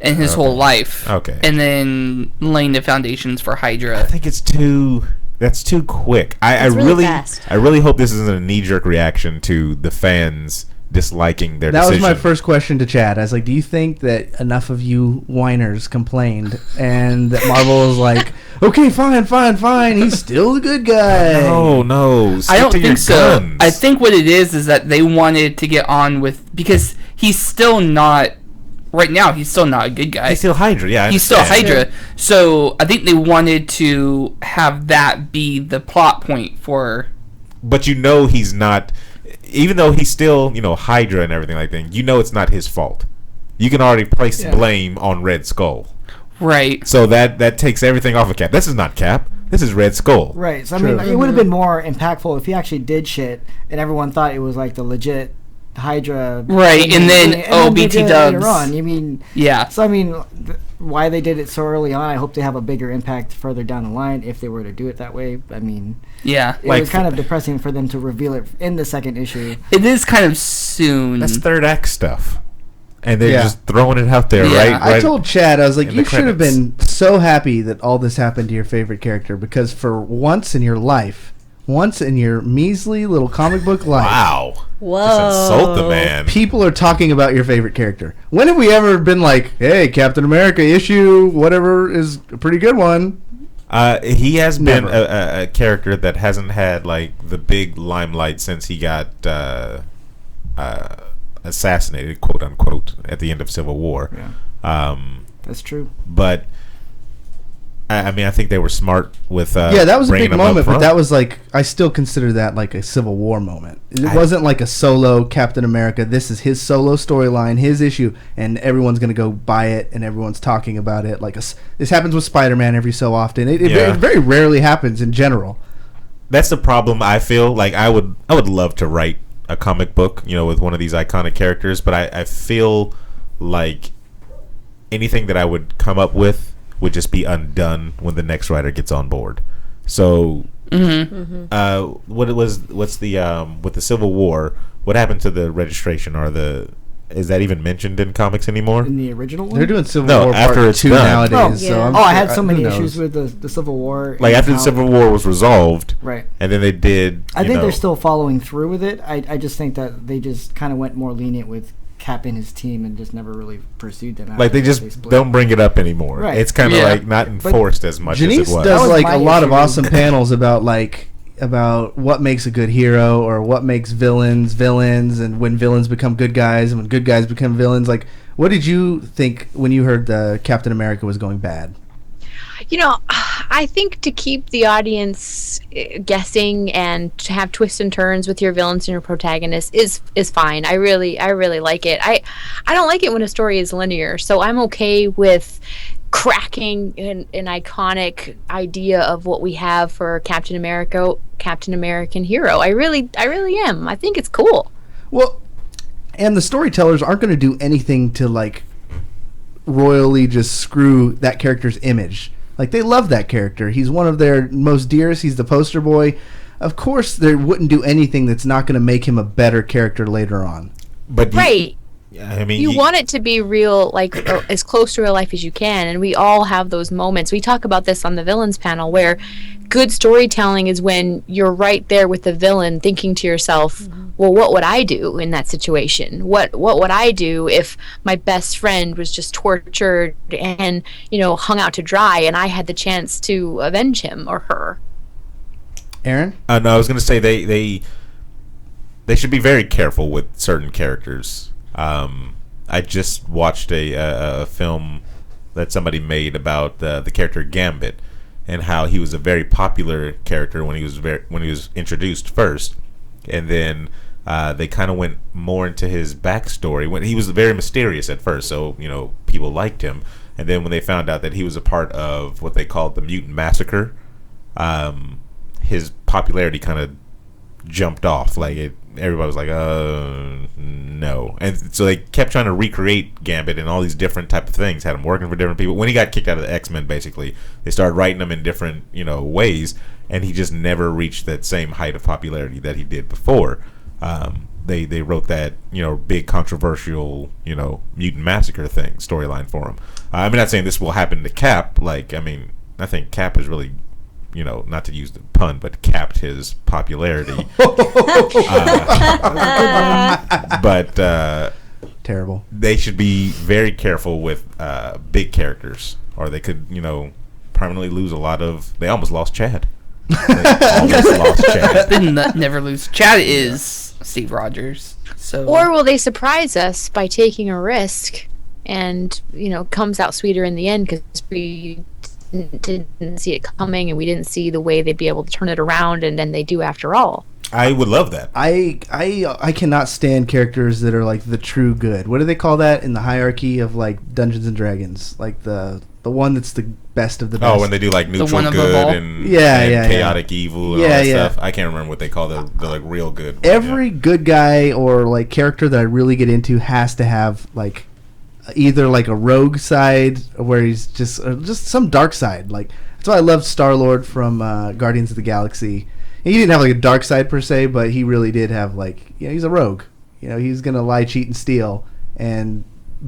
and his whole life. Okay. And then laying the foundations for Hydra. I think it's too. That's too quick. I It's really really, fast. I really hope this isn't a knee-jerk reaction to the fans disliking their That decision. was my first question to Chad. I was like, do you think that enough of you whiners complained and that Marvel was like, okay, fine, he's still the good guy? No. Stick I don't to your think so. guns. I think what it is that they wanted to get on with, because he's still not, right now, he's still not a good guy. He's still Hydra. Yeah, I He's still understand. Hydra. So I think they wanted to have that be the plot point for. But he's not. Even though he's still, Hydra and everything like that, it's not his fault. You can already place blame on Red Skull. Right. So that takes everything off of Cap. This is not Cap. This is Red Skull. Right. So I mean, it would have been more impactful if he actually did shit, and everyone thought it was like the legit Hydra. Right, and then BT Dubs. Later on, you mean? Yeah. So I mean, why they did it so early on? I hope they have a bigger impact further down the line if they were to do it that way. I mean, yeah, it was kind of depressing for them to reveal it in the second issue. It is kind of soon. That's third act stuff. And they're just throwing it out there, right? I told Chad, I was like, you should have been so happy that all this happened to your favorite character, because for once in your life, once in your measly little comic book life. Wow. Whoa. Just insult the man. People are talking about your favorite character. When have we ever been like, hey, Captain America issue, whatever is a pretty good one? He has been a character that hasn't had like the big limelight since he got assassinated, quote unquote, at the end of Civil War. Yeah. That's true. But I mean, I think they were smart with that was a big moment, but that was like, I still consider that like a Civil War moment. It wasn't like a solo Captain America. This is his solo storyline, his issue, and everyone's gonna go buy it, and everyone's talking about it. Like this happens with Spider-Man every so often. It very rarely happens in general. That's the problem. I feel like I would love to write a comic book, with one of these iconic characters, but I feel like anything that I would come up with would just be undone when the next writer gets on board. So, what's the with the Civil War? What happened to the registration? Is that even mentioned in comics anymore? In the original one? They're doing Civil War after Part it's 2 done. nowadays. I had so many issues with the Civil War. Like after the Civil War was resolved, right? And then they did. I think they're still following through with it. I just think that they just kind of went more lenient with Cap and his team and just never really pursued them. Like they just don't bring it up anymore. Right. It's kind of like not enforced as much Genese as it was. does like a lot of awesome panels about what makes a good hero, or what makes villains, and when villains become good guys, and when good guys become villains. Like, what did you think when you heard the Captain America was going bad? I think to keep the audience guessing and to have twists and turns with your villains and your protagonists is fine. I really like it. I don't like it when a story is linear, so I'm okay with cracking an iconic idea of what we have for Captain American hero. I really am. I think it's cool. Well, and the storytellers aren't going to do anything to like royally just screw that character's image. Like, they love that character. He's one of their most dearest. He's the poster boy. Of course, they wouldn't do anything that's not going to make him a better character later on. But right. I mean, you want it to be real, like as close to real life as you can, and we all have those moments. We talk about this on the villains panel, where good storytelling is when you're right there with the villain, thinking to yourself, well, what would I do in that situation? What would I do if my best friend was just tortured and hung out to dry, and I had the chance to avenge him or her? Aaron? No, I was going to say they should be very careful with certain characters. I just watched a film that somebody made about the character Gambit, and how he was a very popular character when he was introduced first, and then they kind of went more into his backstory. When he was very mysterious at first, so people liked him, and then when they found out that he was a part of what they called the Mutant Massacre, his popularity kind of jumped off. Everybody was like, no. And so they kept trying to recreate Gambit and all these different type of things, had him working for different people. When he got kicked out of the X-Men, basically, they started writing him in different, ways, and he just never reached that same height of popularity that he did before. They wrote that, big controversial, Mutant Massacre storyline for him. I'm not saying this will happen to Cap. I think Cap is really, not to use the pun, but capped his popularity. But terrible. They should be very careful with big characters, or they could, permanently lose a lot of. They almost lost Chad. They never lose. Chad is Steve Rogers. So. Or will they surprise us by taking a risk, and comes out sweeter in the end because we didn't see it coming, and we didn't see the way they'd be able to turn it around, and then they do after all. I would love that. I cannot stand characters that are like the true good. What do they call that in the hierarchy of like Dungeons and Dragons? Like the one that's the best of the best. Oh, when they do like neutral one above good all? and, Yeah, and yeah, chaotic evil and Yeah, all that yeah. stuff. I can't remember what they call the like real good one, Every good guy or like character that I really get into has to have like either like a rogue side where he's just some dark side. Like that's why I loved Star-Lord from Guardians of the Galaxy. He didn't have like a dark side per se, but he really did have like, you know, he's a rogue. You know, he's gonna lie, cheat, and steal and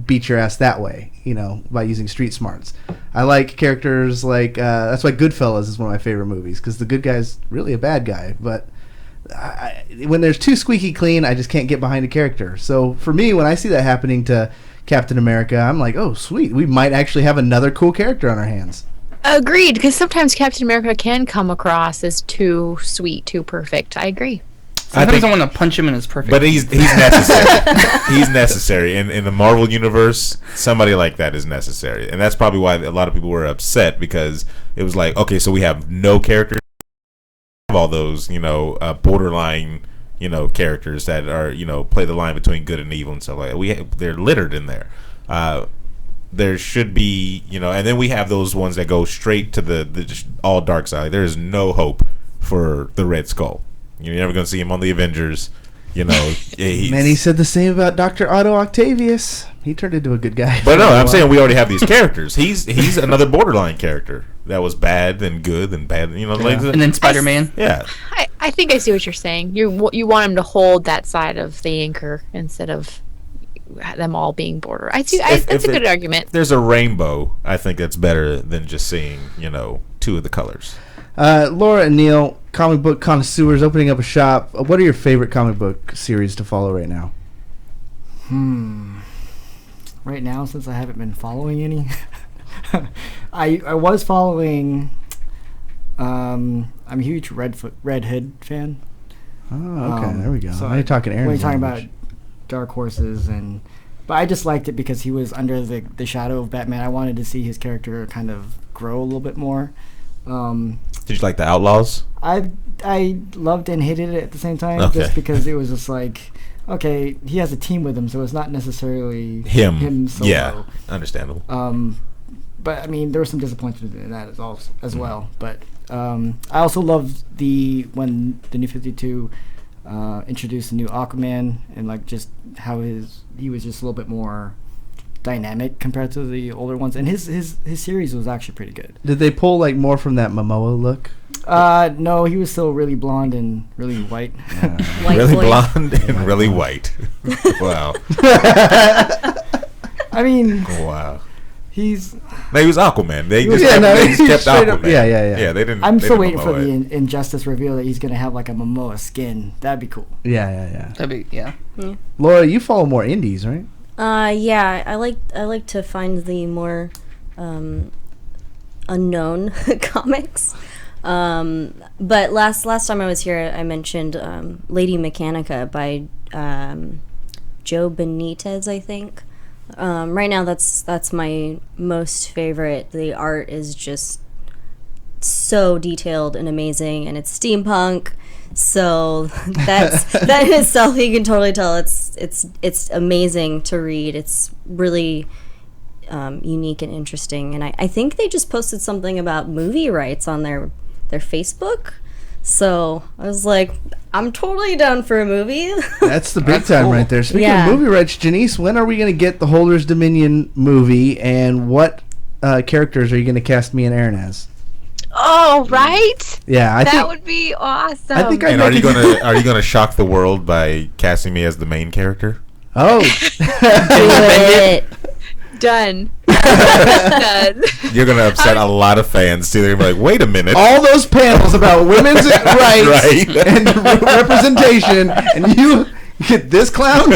beat your ass that way, you know, by using street smarts. I like characters like that's why Goodfellas is one of my favorite movies, because the good guy's really a bad guy, but when there's too squeaky clean, I just can't get behind a character. So for me, when I see that happening to Captain America, I'm like, oh sweet, we might actually have another cool character on our hands. Agreed, because sometimes Captain America can come across as too sweet, too perfect. I agree. Sometimes I want to punch him in his perfect. But he's necessary. He's necessary in the Marvel universe. Somebody like that is necessary, and that's probably why a lot of people were upset, because it was like, okay, so we have no characters, all those, you know, borderline, you know, characters that are, you know, play the line between good and evil and stuff like that. They're littered in there. There should be, you know, and then we have those ones that go straight to the just all dark side. There is no hope for the Red Skull. You're never going to see him on the Avengers, you know. Many said the same about Dr. Otto Octavius. He turned into a good guy. But no, I'm saying we already have these characters. He's another borderline character that was bad and good and bad, you know. Like, and then Spider-Man. Yeah. I think I see what you're saying. You want him to hold that side of the anchor instead of them all being border. That's a good argument. If there's a rainbow, I think that's better than just seeing, you know, two of the colors. Laura and Neil, comic book connoisseurs, opening up a shop. What are your favorite comic book series to follow right now? Right now, since I haven't been following any, I was following. I'm a huge Redhead fan. Oh, okay, there we go. So now you're talking Aaron. We're talking about Dark Horses, but I just liked it because he was under the shadow of Batman. I wanted to see his character kind of grow a little bit more. Did you like the Outlaws? I loved and hated it at the same time, Okay. just because it was just like, okay, he has a team with him, so it's not necessarily him solo. Yeah, understandable. But I mean, there was some disappointment in that as well. But I also loved when the New 52 introduced the new Aquaman, and like just how he was just a little bit more dynamic compared to the older ones, and his series was actually pretty good. Did they pull like more from that Momoa look? No, he was still really blonde and really white. White really boy. blonde and really white. Wow. I mean, Wow. he was Aquaman. They was- just yeah, kept, no, they just he kept straight Aquaman. up- yeah. Yeah, they didn't. I'm they still didn't waiting for Momoa it. the Injustice reveal that he's gonna have like a Momoa skin. That'd be cool. Yeah. That'd be, yeah. Laura, you follow more indies, right? Yeah, I like to find the more unknown comics. But last time I was here, I mentioned Lady Mechanica by Joe Benitez, I think. Right now, that's my most favorite. The art is just so detailed and amazing, and it's steampunk. So that in itself, you can totally tell it's amazing to read. It's really unique and interesting. And I think they just posted something about movie rights on their Facebook. So I was like, I'm totally down for a movie. That's the big time right there. Speaking Yeah. of movie rights, Genese, when are we going to get the Holders Dominion movie, and what characters are you going to cast me and Aaron as? Oh, right? Yeah, I That think would be awesome. I think I And are you recommend- gonna shock the world by casting me as the main character? Oh, Do it. Done. Done. You're gonna upset a lot of fans too. They're gonna be like, "Wait a minute." all those panels about women's rights Right. and representation, and you get this clown?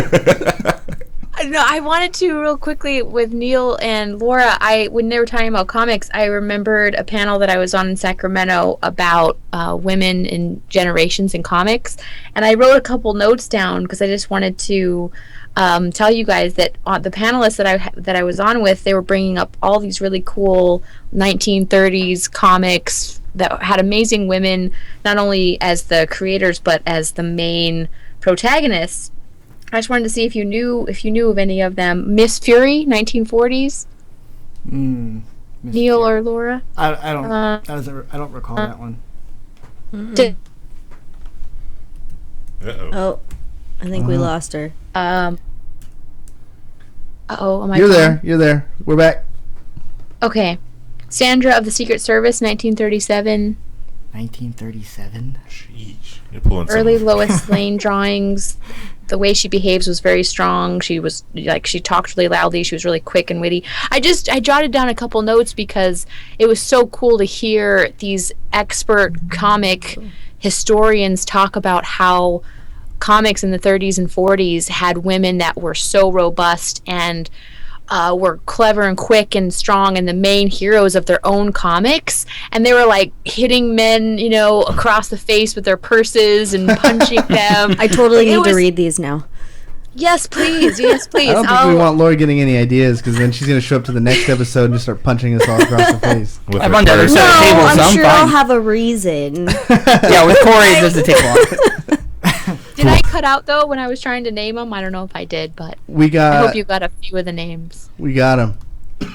No, I wanted to real quickly with Neil and Laura. When they were talking about comics, I remembered a panel that I was on in Sacramento about women in generations in comics, and I wrote a couple notes down because I just wanted to tell you guys that the panelists that I was on with, they were bringing up all these really cool 1930s comics that had amazing women, not only as the creators but as the main protagonists. I just wanted to see if you knew of any of them. Miss Fury, 1940s. Neil or Laura? I don't. I don't recall that one. Did, Oh, I think we lost her. am I You're gone? there. You're there. We're back. Okay. Sandra of the Secret Service, 1937. 1937. Sheesh. You're pulling Early some. Lois Lane drawings. The way she behaves was very strong. She was she talked really loudly. She was really quick and witty. I jotted down a couple notes because it was so cool to hear these expert comic historians talk about how comics in the 30s and 40s had women that were so robust and were clever and quick and strong and the main heroes of their own comics, and they were like hitting men, across the face with their purses and punching them. I totally need to read these now. Yes, please. Yes, please. I don't think we want Laura getting any ideas because then she's going to show up to the next episode and just start punching us all across the face. With I'm her on the other purse. side of the table, so I'm I'm sure I'll fine. have a reason. Yeah, with Corey, it doesn't take long. Did I cut out though when I was trying to name them? I don't know if I did, but We I got. hope you got a few of the names. We got him.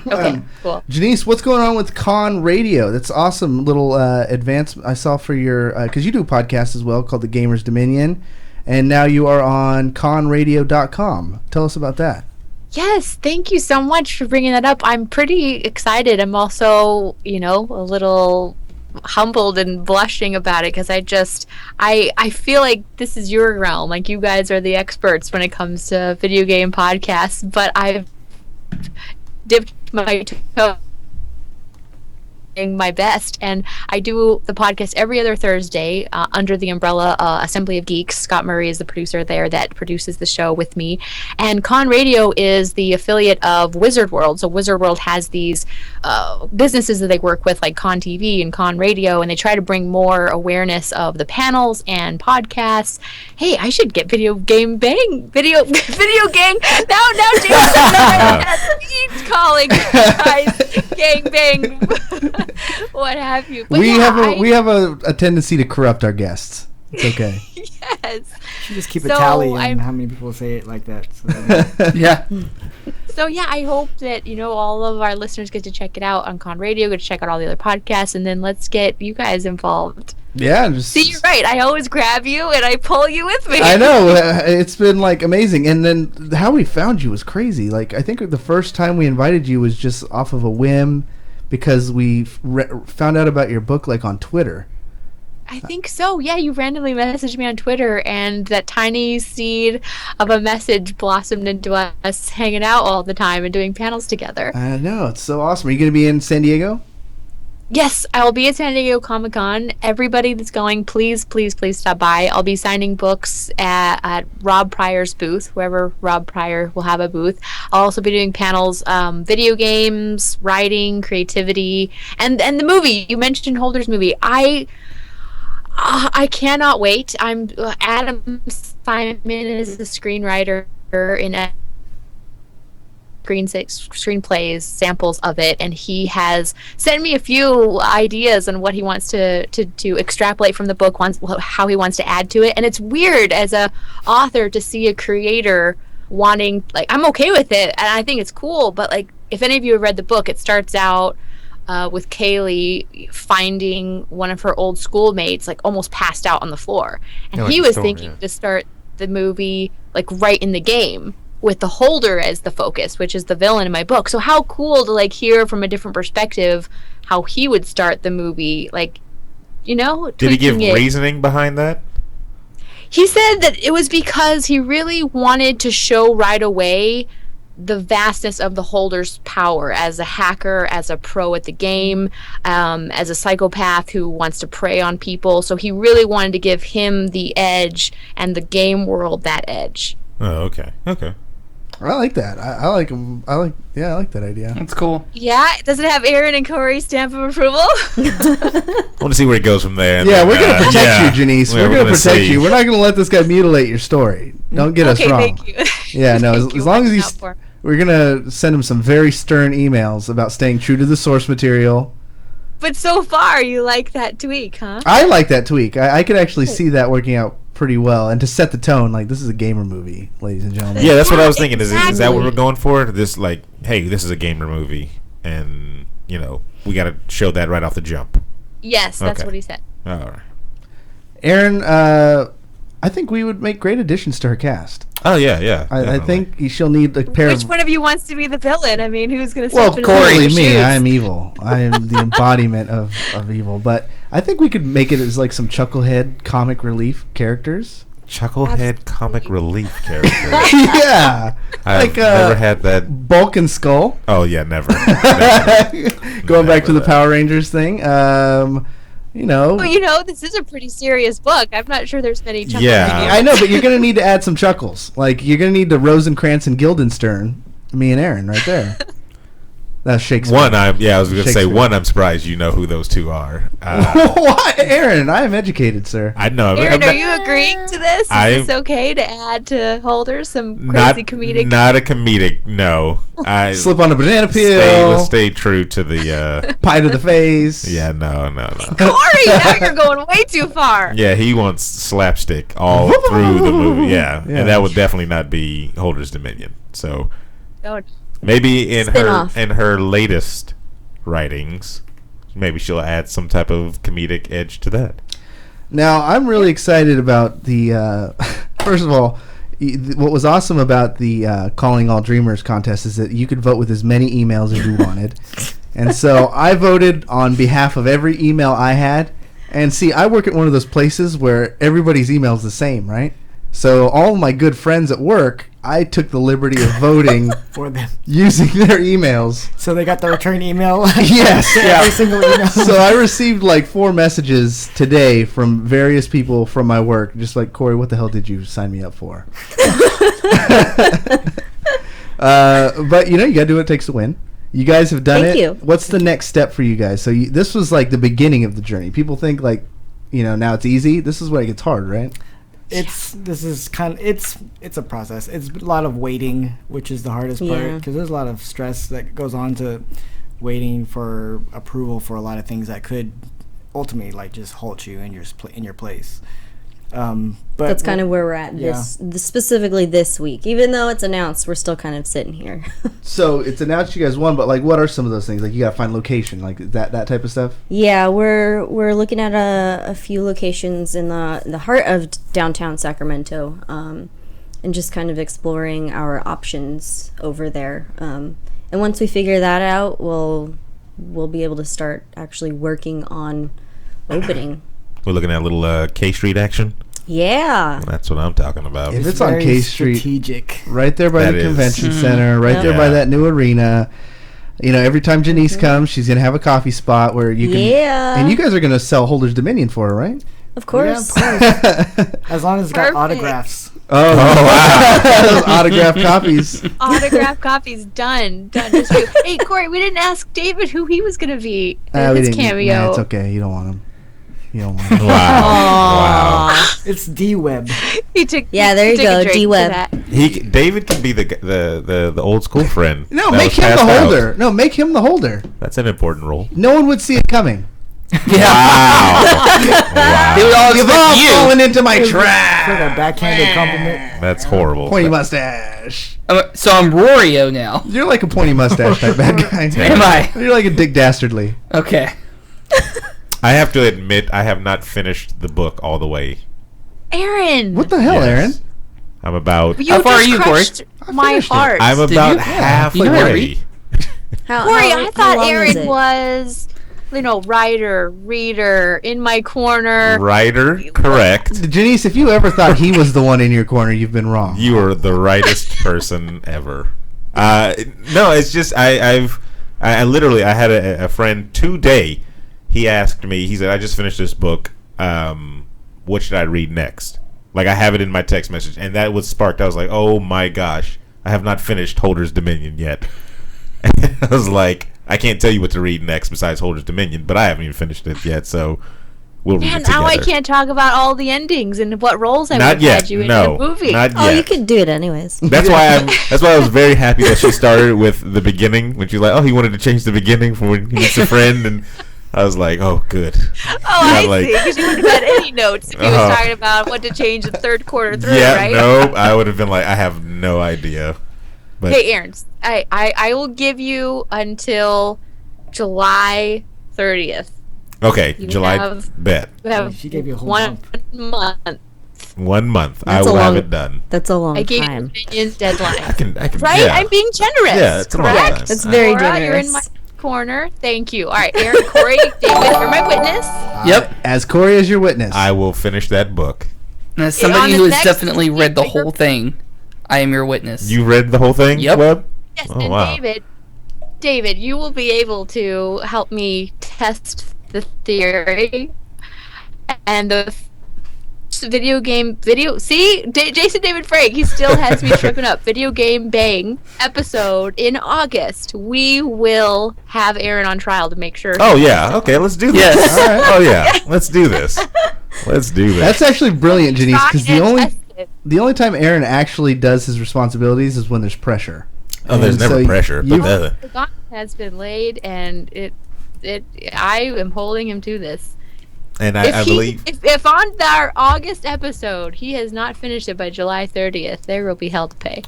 Okay, cool. Genese, what's going on with Con Radio? That's awesome little advancement I saw for your because you do a podcast as well called The Gamers Dominion, and now you are on conradio.com. Tell us about that. Yes, thank you so much for bringing that up. I'm pretty excited. I'm also, a little humbled and blushing about it because I feel like this is your realm. Like you guys are the experts when it comes to video game podcasts, but I've dipped my toe my best, and I do the podcast every other Thursday under the umbrella Assembly of Geeks. Scott Murray is the producer there that produces the show with me, and Con Radio is the affiliate of Wizard World. So Wizard World has these businesses that they work with, like Con TV and Con Radio, and they try to bring more awareness of the panels and podcasts. Hey, I should get video game gang now Jason he's calling guys gang bang what have you. But We yeah, we have a tendency to corrupt our guests. It's okay. yes. You just keep a So, tally on I'm- how many people say it like that. So Yeah. So yeah, I hope that all of our listeners get to check it out on Con Radio, get to check out all the other podcasts, and then let's get you guys involved. Yeah, just, See, you're right. I always grab you and I pull you with me. I know it's been like amazing, and then how we found you was crazy. Like I think the first time we invited you was just off of a whim because we found out about your book like on Twitter. I think so. Yeah, you randomly messaged me on Twitter, and that tiny seed of a message blossomed into us hanging out all the time and doing panels together. I know, it's so awesome. Are you going to be in San Diego? Yes, I will be at San Diego Comic-Con. Everybody that's going, please, please, please stop by. I'll be signing books at Rob Pryor's booth, wherever Rob Pryor will have a booth. I'll also be doing panels, video games, writing, creativity, and the movie. You mentioned Holder's movie. I cannot wait. I'm Adam Simon is the screenwriter in screenplays, samples of it, and he has sent me a few ideas on what he wants to extrapolate from the book, how he wants to add to it. And it's weird as a author to see a creator wanting, like, I'm okay with it and I think it's cool, but like if any of you have read the book, it starts out with Kaylee finding one of her old schoolmates like almost passed out on the floor, and Yeah, like he the was story, thinking yeah. to start the movie like right in the game with the Holder as the focus, which is the villain in my book. So how cool to like hear from a different perspective how he would start the movie, like, Did he give tweaking it. reasoning behind that? He said that it was because he really wanted to show right away the vastness of the Holder's power as a hacker, as a pro at the game, as a psychopath who wants to prey on people. So he really wanted to give him the edge and the game world that edge. Oh, okay. Okay. I like that. I like him. I like that idea. That's cool. Yeah, does it have Aaron and Corey's stamp of approval? I want to see where it goes from there. and Yeah, then, we're gonna protect yeah. you, Genese. Yeah, We're gonna protect see. you. We're not gonna let this guy mutilate your story. Don't get us Okay, wrong. thank you. Yeah, no. Thank you. As long as Watch he's, out for- we're gonna send him some very stern emails about staying true to the source material. But so far, you like that tweak, huh? I like that tweak. I could actually see that working out pretty well, and to set the tone, like this is a gamer movie, ladies and gentlemen. Yeah, that's what I was thinking. Is that what Exactly. we're going for? This, like, hey, this is a gamer movie, and we got to show that right off the jump. Yes, that's Okay. what he said. All right. Aaron, I think we would make great additions to her cast. Oh yeah. I think she'll need a pair Which of... one of you wants to be the villain? I mean, who's going to Well, step in clearly your me. shoes? I am evil. I am the embodiment of evil. But I think we could make it as like some Chucklehead comic relief characters. Chucklehead comic relief character. Yeah. I've never had that. Bulk and Skull. Oh yeah, never. Going back to the Power Rangers thing. Well, this is a pretty serious book. I'm not sure there's many chuckles. Yeah. I know, but you're going to need to add some chuckles. Like, you're going to need the Rosencrantz and Guildenstern, me and Aaron, right there. That's Shakespeare. I was going to say Shakespeare. I'm surprised you know who those two are. What? Aaron, I am educated, sir. I know. Aaron, are you agreeing to this? Is this okay to add to Holders some crazy comedic? Not a comedic, no. I Slip on a banana peel. Stay true to the... Pie to the face. Yeah, no. Corey, now you're going way too far. Yeah, he wants slapstick all through the movie. Yeah, Yeah. and that would definitely not be Holder's Dominion. So Don't. maybe in Spin-off. her latest writings, maybe she'll add some type of comedic edge to that. Now, I'm really excited about the... first of all, what was awesome about the Calling All Dreamers contest is that you could vote with as many emails as you wanted. And so I voted on behalf of every email I had. And see, I work at one of those places where everybody's email is the same, right? So all my good friends at work, I took the liberty of voting For them. using their emails. So they got the return email. Yes, To yeah. every single email. So I received like 4 messages today from various people from my work, just like, Corey, what the hell did you sign me up for? But you gotta do what it takes to win. You guys have done Thank it. you. What's the next step for you guys? So this was like the beginning of the journey. People think like, now it's easy. This is where it gets hard, right? It's a process. It's a lot of waiting, which is the hardest part, Yeah. because there's a lot of stress that goes on to waiting for approval for a lot of things that could ultimately like just halt you in your place. But That's kind of where we're at specifically this week. Even though it's announced, we're still kind of sitting here. So it's announced you guys won, but like, what are some of those things? Like, you gotta find location, like that type of stuff. Yeah, we're looking at a few locations in the heart of downtown Sacramento, and just kind of exploring our options over there. And once we figure that out, we'll be able to start actually working on opening. We're looking at a little K Street action. Yeah. That's what I'm talking about. If it's on very K Street, strategic. right there by That the is. convention center, right there by Yeah. that new arena. Every time Genese comes, she's gonna have a coffee spot where you can. Yeah. And you guys are gonna sell Holders Dominion for her, right? Of course. As long as it's got Perfect. autographs. Oh, wow. Those autographed copies. Autograph copies done. Just you. Hey, Corey, we didn't ask David who he was going to be We in his didn't- cameo. Nah, it's okay. You don't want him. You don't want him. Wow. It's D-Web. He took. Yeah, there he you took a go, drink to D-Web. that. David can be the old school friend. No, that make was him the passed out. holder. No, make him the holder. That's an important role. No one would see it coming. Wow. They would all You've expect all you. fallen into my It's trap. like a backhanded compliment. That's horrible. Pointy mustache. So I'm Rorio now. You're like a pointy mustache type bad guy. Am I? You're like a Dick Dastardly. Okay. I have to admit, I have not finished the book all the way. Aaron. What the hell, Yes. Aaron? I'm about. You How far just are you, Corey? crushed my finished it. heart. I'm Did about you? halfway. You know how to read? Corey, I how thought long is Aaron it? was, writer, reader, in my corner. Writer, correct. Genese, if you ever thought he was the one in your corner, you've been wrong. You are the rightest person ever. No, it's just I literally I had a friend today. He asked me. He said, "I just finished this book. What should I read next?" Like, I have it in my text message, and that was sparked. I was like, "Oh my gosh, I have not finished Holder's Dominion yet." I was like, "I can't tell you what to read next besides Holder's Dominion, but I haven't even finished it yet, so we'll read Man, it together." now I can't talk about all the endings and what roles I would Not have yet. had you in No, the movie. not Oh, yet. you could do it anyways. That's why I was very happy that she started with the beginning when she was like, "Oh, he wanted to change the beginning for when he meets a friend," and I was like, "Oh, good." Oh, I Not like- see. Because you wouldn't have had any notes if you Uh-huh. was talking about what to change the third quarter through, Yeah, right? no, I would have been like, I have no idea. But Hey, Aaron, I will give you until July 30th. Okay, You July. have- Bet. We have She gave you a whole 1 month. month. 1 month. That's I will a have long- it done. That's a long I gave time. you Opinion's deadline. I can. Right? Yeah. I'm being generous. Yeah, it's a long correct? time. That's very Laura, you're in my generous. corner. Thank you. All right, Aaron, Corey, David, you're my witness. Yep. As Corey is your witness. I will finish that book. And as somebody on the who has next definitely read the speaker- whole thing, I am your witness. You read the whole thing? Yep. Webb? Yes, Oh, and wow. David, you will be able to help me test the theory and the Jason David Frank, he still has me tripping up. Video Game Bang episode in August. We will have Aaron on trial to make sure. Oh yeah. Okay, let's do this. Yes. All right. Oh yeah. Let's do this. Let's do this. That's actually brilliant, Genese, Try because and the only test it. the only time Aaron actually does his responsibilities is when there's pressure. oh, there's and never so pressure, but you've- The gauntlet has been laid, and I am holding him to this. and I believe. If on our August episode he has not finished it by July 30th, there will be hell to pay.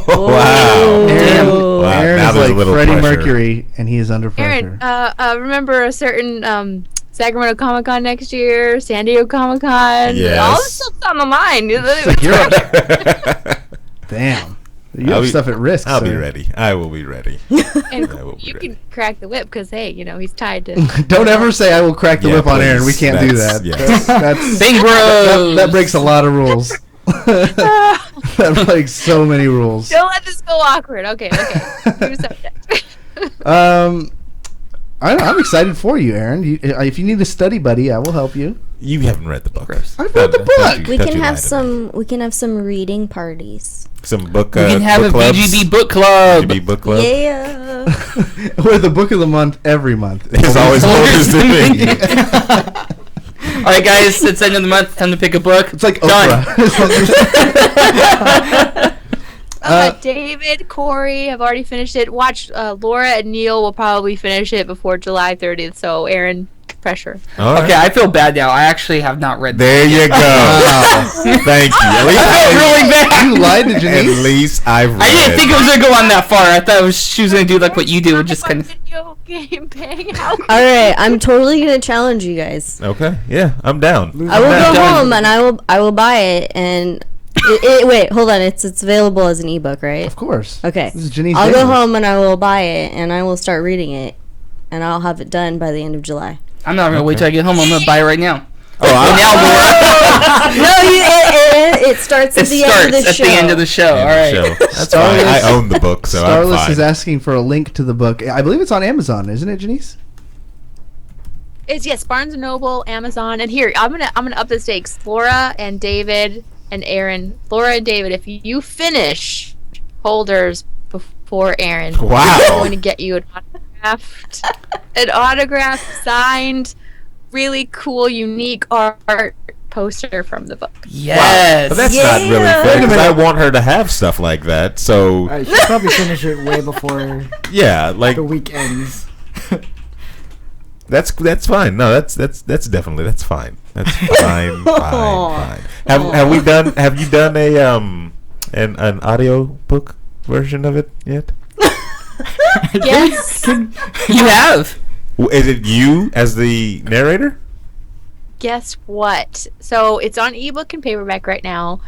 Wow. Aaron, Wow, Aaron now is there's a like little Freddie pressure. Mercury, and he is under pressure. Aaron, remember a certain Sacramento Comic Con next year, San Diego Comic Con. Yes. All this stuff's on the line. Like, you're Damn. You I'll have be- stuff at risk. I'll be sir. ready. I will be ready. And I will be you ready. can crack the whip because hey, he's tied to. Don't ever say I will crack the Yeah, whip on please. Aaron. We can't do That's- that. yes. That's Bang Bros! that breaks a lot of rules. That breaks so many rules. Don't let this go awkward. Okay. New subject. I'm excited for you, Aaron. If you need a study buddy, I will help you. You haven't read the book. Gross. I've read the book. We can have some reading parties. some book. We can have book a clubs. VGB book club. VGB book club. Yeah. We're the book of the month every month. It's always Always the thing. All right, guys, it's the end of the month. Time to pick a book. It's like Done. Oprah. David, Corey have already finished it. Watch Laura and Neil will probably finish it before July 30th. So Aaron, pressure. All right. Okay, I feel bad now. I actually have not read There you go. Thank you. At least I feel really bad. You lied to At Genese. least I've read. I didn't think it was gonna go on that far. I thought she was gonna do like what you do, and just kind of. Video game bang. How All right, I'm totally gonna challenge you guys. Okay. Yeah, I'm down. I will Done. go home and I will buy it and wait, hold on. It's available as an ebook, right? Of course. Okay. This is Genese. I'll go Davis. home and I will buy it and I will start reading it and I'll have it done by the end of July. I'm not gonna wait till I get home. I'm gonna buy it right now. Oh, I'm No, it starts at It the end of the starts show. at the end of the show. All right. That's fine. I own the book, so I'm Starless fine. is asking for a link to the book. I believe it's on Amazon, isn't it, Genese? It's yes, Barnes and Noble, Amazon, and here I'm gonna up the stakes. Laura and David and Aaron. Laura and David, if you finish Holders before Aaron, Wow. I'm going to get you an autographed, signed, really cool, unique art poster from the book. Yes. But that's not really Yeah. fair because I want her to have stuff like that. So I should probably finish it way before yeah, like the week ends. that's fine. No, that's definitely that's fine. That's fine. Fine. Have we done? Have you done a an audio book version of it yet? Yes. You have. Is it you as the narrator? Guess what? So it's on ebook and paperback right now.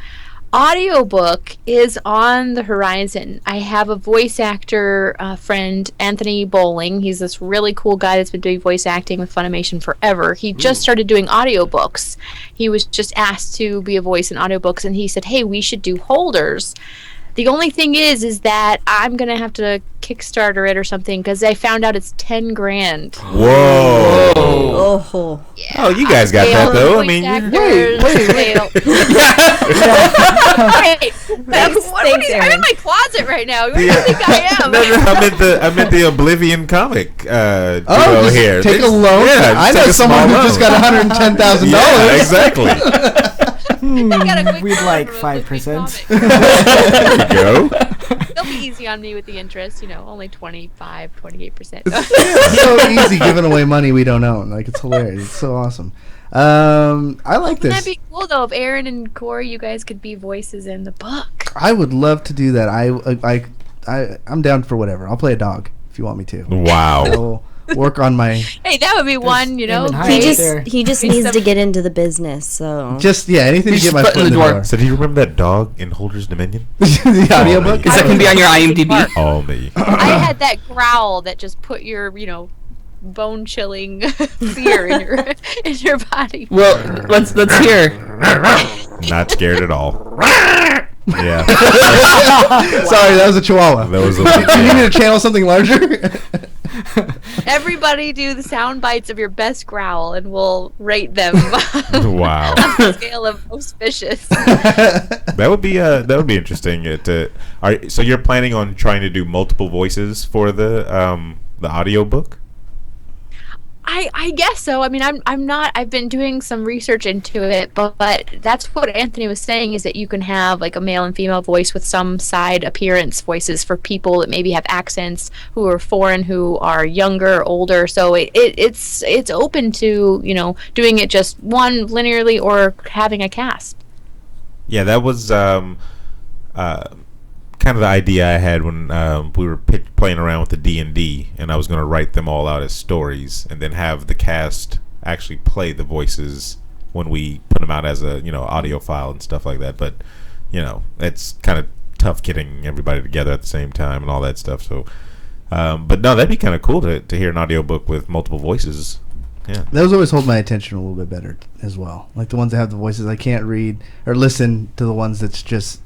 Audiobook is on the horizon. I have a voice actor friend, Anthony Bowling. He's this really cool guy that's been doing voice acting with Funimation forever. He just started doing audiobooks. He was just asked to be a voice in audiobooks, and he said, hey, we should do Holders. The only thing is that I'm going to have to Kickstarter it or something because I found out it's $10,000. Whoa. Oh. Yeah. Oh, you guys got that though. I mean, wait. Thanks, I'm Aaron. in my closet right now. What do you think I am? no, I meant the Oblivion comic. Oh, duo just here. take a Just- loan. Yeah, I just know take a someone who small just loan. got $110,000. Yeah, exactly. I got a quick We'd loan like for a 5%. Oblivion There you go. comic. They'll be easy on me with the interest, only 25, 28%. It's so easy giving away money we don't own. Like, it's hilarious. It's so awesome. I like Wouldn't this. that be cool though if Aaron and Corey, you guys could be voices in the book? I would love to do that. I'm down for whatever. I'll play a dog if you want me to. Wow. work on my. Hey, that would be one. You know, He He just needs to get into the business. So Anything to get my foot in the door. So do you remember that dog in Holder's Dominion? The audiobook? Is that going to be on your IMDb? Oh, me. I had that growl that just put your, bone chilling fear in your body. Well, let's hear. Not scared at all. Yeah. Sorry, that was a chihuahua. That was a You need me to channel something larger? Everybody do the sound bites of your best growl, and we'll rate them Wow. on a scale of most vicious. That would be interesting. So you're planning on trying to do multiple voices for the audiobook? I guess so. I mean, I'm not. I've been doing some research into it, but that's what Anthony was saying, is that you can have like a male and female voice with some side appearance voices for people that maybe have accents, who are foreign, who are younger, older. So it's open to doing it just one linearly or having a cast. Yeah, that was kind of the idea I had when we were playing around with the D&D, and I was going to write them all out as stories and then have the cast actually play the voices when we put them out as a audio file and stuff like that. But it's kind of tough getting everybody together at the same time and all that stuff. So but no, that'd be kind of cool to hear an audiobook with multiple voices. Yeah, those always hold my attention a little bit better as well, like the ones that have the voices. I can't read or listen to the ones that's just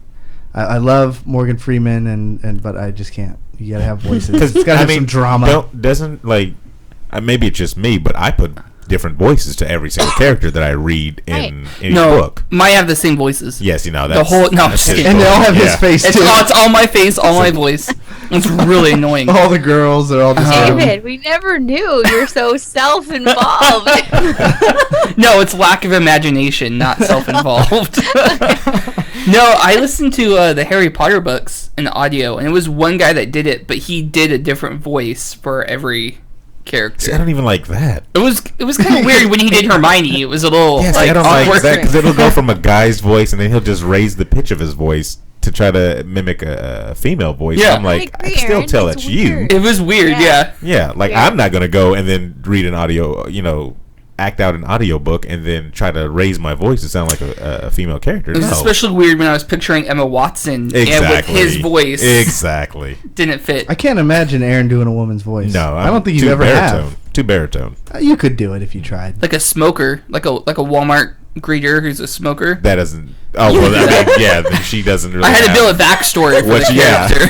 I love Morgan Freeman, but I just can't. You gotta have voices. It's gotta have some drama. Maybe it's just me, but I put different voices to every single character that I read in each book. Mine have the same voices. Yes, that's the whole. No, just kidding. And they all have his face too. It's all my face, all my voice. It's really annoying. All the girls are all the same. David, we never knew you're so self-involved. No, it's lack of imagination, not self-involved. No, I listened to the Harry Potter books in audio, and it was one guy that did it, but he did a different voice for every character. See, I don't even like that. It was kind of weird when he did Hermione. It was a little I don't like that, because it'll go from a guy's voice, and then he'll just raise the pitch of his voice to try to mimic a female voice. Yeah. I'm like, I can still tell it's you. It was weird, yeah. Yeah, I'm not gonna go and then read an audio, act out an audiobook and then try to raise my voice to sound like a female character. It was especially weird when I was picturing Emma Watson and with his voice. Exactly. Didn't fit. I can't imagine Aaron doing a woman's voice. No, I don't think you ever have. Too baritone. You could do it if you tried. Like a smoker, like a Walmart greeter who's a smoker. That doesn't. Oh well, I mean, yeah. Then she doesn't really. I had to build a backstory for the character.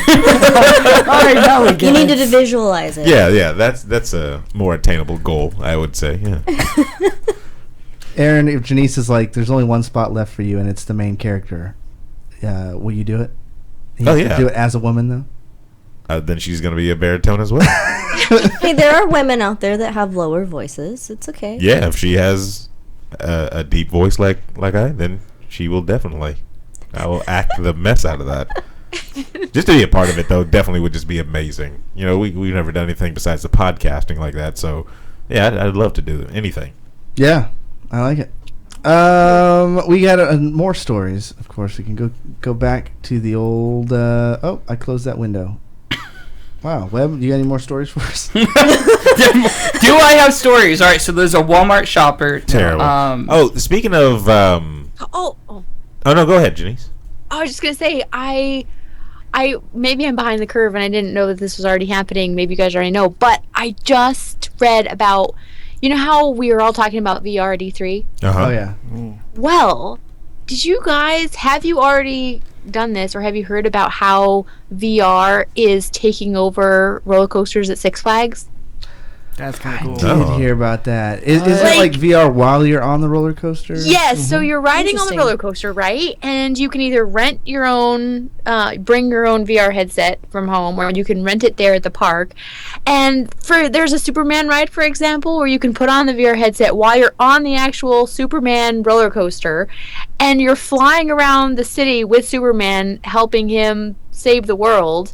All right, now we get you needed to visualize it. Yeah. That's a more attainable goal, I would say. Yeah. Aaron, if Genese is like, there's only one spot left for you, and it's the main character, will you do it? You have to do it as a woman, though. Then she's gonna be a baritone as well. Hey, there are women out there that have lower voices. It's okay. Yeah, if she has a deep voice like I, then she will definitely. I will act the mess out of that. Just to be a part of it, though, definitely would just be amazing. We've never done anything besides the podcasting like that, so yeah, I'd love to do anything. Yeah, I like it. We got more stories. Of course, we can go back to the old. I closed that window. Wow, Webb, you got any more stories for us? Do I have stories? All right, so there's a Walmart shopper. Terrible. Speaking of. Oh no, go ahead, Genese. I was just gonna say I maybe I'm behind the curve and I didn't know that this was already happening. Maybe you guys already know, but I just read about. You know how we were all talking about VR D3? Uh-huh. Oh yeah. Well, have you already done this, or have you heard about how VR is taking over roller coasters at Six Flags? That's kind of cool. I did hear about that. Is it like VR while you're on the roller coaster? Yes, so you're riding on the roller coaster, right? And you can either rent your own, bring your own VR headset from home, or you can rent it there at the park. And there's a Superman ride, for example, where you can put on the VR headset while you're on the actual Superman roller coaster, and you're flying around the city with Superman, helping him save the world.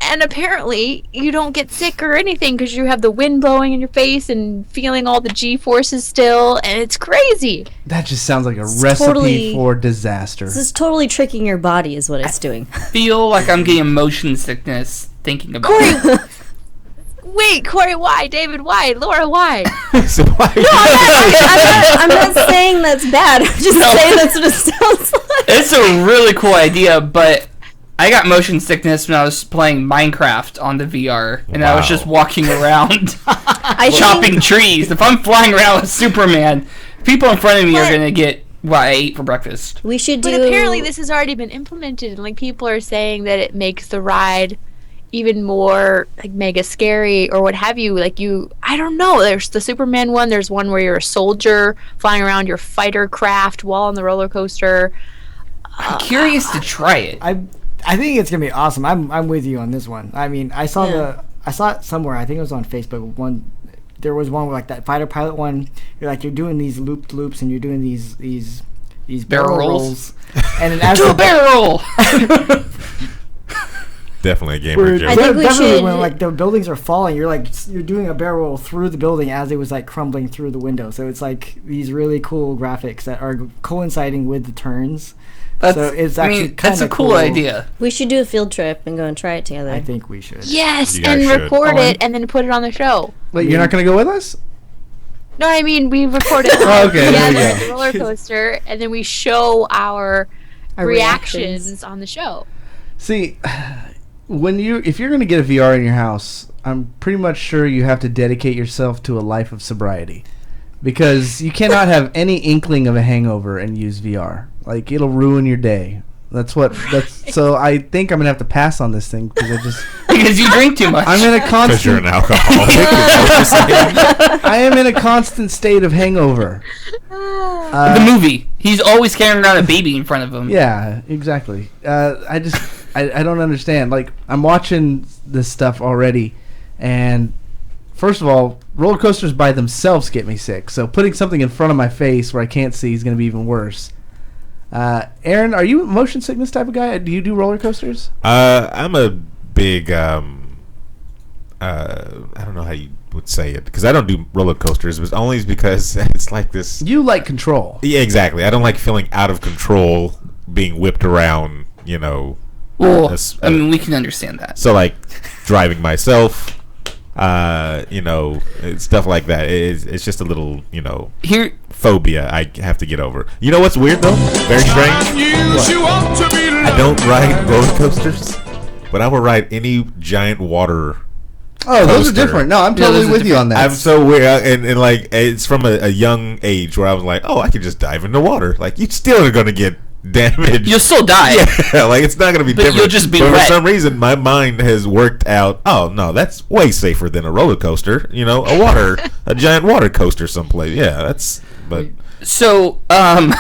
And apparently, you don't get sick or anything because you have the wind blowing in your face and feeling all the G-forces still, and it's crazy. That just sounds like a recipe for disaster. This is totally tricking your body is what it's doing. Feel like I'm getting motion sickness thinking about it. Wait, Corey, why? David, why? Laura, why? So why? I'm not saying that's bad. I'm just saying that's what it sounds like. It's a really cool idea, but I got motion sickness when I was playing Minecraft on the VR, and I was just walking around chopping trees. If I'm flying around with Superman, people in front of me are going to get what I ate for breakfast. We should do... But apparently this has already been implemented, and like people are saying that it makes the ride even more like mega scary or what have you. Like I don't know, there's the Superman one, there's one where you're a soldier flying around your fighter craft while on the roller coaster. I'm curious to try it. I think it's gonna be awesome. I'm with you on this one. I mean, I saw it somewhere. I think it was on Facebook. There was one where, like, that fighter pilot one. You're doing these loops and you're doing these barrel rolls. And then as Do a barrel. Definitely a gamer joke. I think we definitely should... when like the buildings are falling, you're doing a barrel roll through the building as it was like crumbling through the window. So it's like these really cool graphics that are coinciding with the turns. So it's actually that's a cool idea. We should do a field trip and go and try it together. I think we should. Yes, You guys and should. record it and then put it on the show. Wait, you're not going to go with us? No, I mean we record it Okay, there together you at the roller coaster, and then we show our reactions on the show. See, if you're going to get a VR in your house, I'm pretty much sure you have to dedicate yourself to a life of sobriety, because you cannot have any inkling of a hangover and use VR. Like, it'll ruin your day. So I think I'm gonna have to pass on this thing because you drink too much. I'm in a constant. Because you're an alcoholic. Is that what you're saying? I am in a constant state of hangover. The movie. He's always carrying around a baby in front of him. Yeah, exactly. I don't understand. Like, I'm watching this stuff already, and first of all, roller coasters by themselves get me sick. So putting something in front of my face where I can't see is going to be even worse. Aaron, are you a motion sickness type of guy? Do you do roller coasters? I'm a big I don't know how you would say it, because I don't do roller coasters, but only because it's like this. You like control. Yeah, exactly. I don't like feeling out of control, being whipped around. Well, I mean, we can understand that. So, like, driving myself, stuff like that. It's just a little, Here, phobia I have to get over. You know what's weird though? Very strange. I don't ride roller coasters, but I will ride any giant water. Oh, those coaster. are different. No, I'm totally with you on that. I'm so weird, and like it's from a young age where I was like, oh, I could just dive into water. Like, you still are gonna get damaged. you'll still die. Yeah, like it's not gonna be But different. you'll just be but wet. for some reason, my mind has worked out. Oh no, that's way safer than a roller coaster. A giant water coaster someplace. Yeah, that's. But So, I'm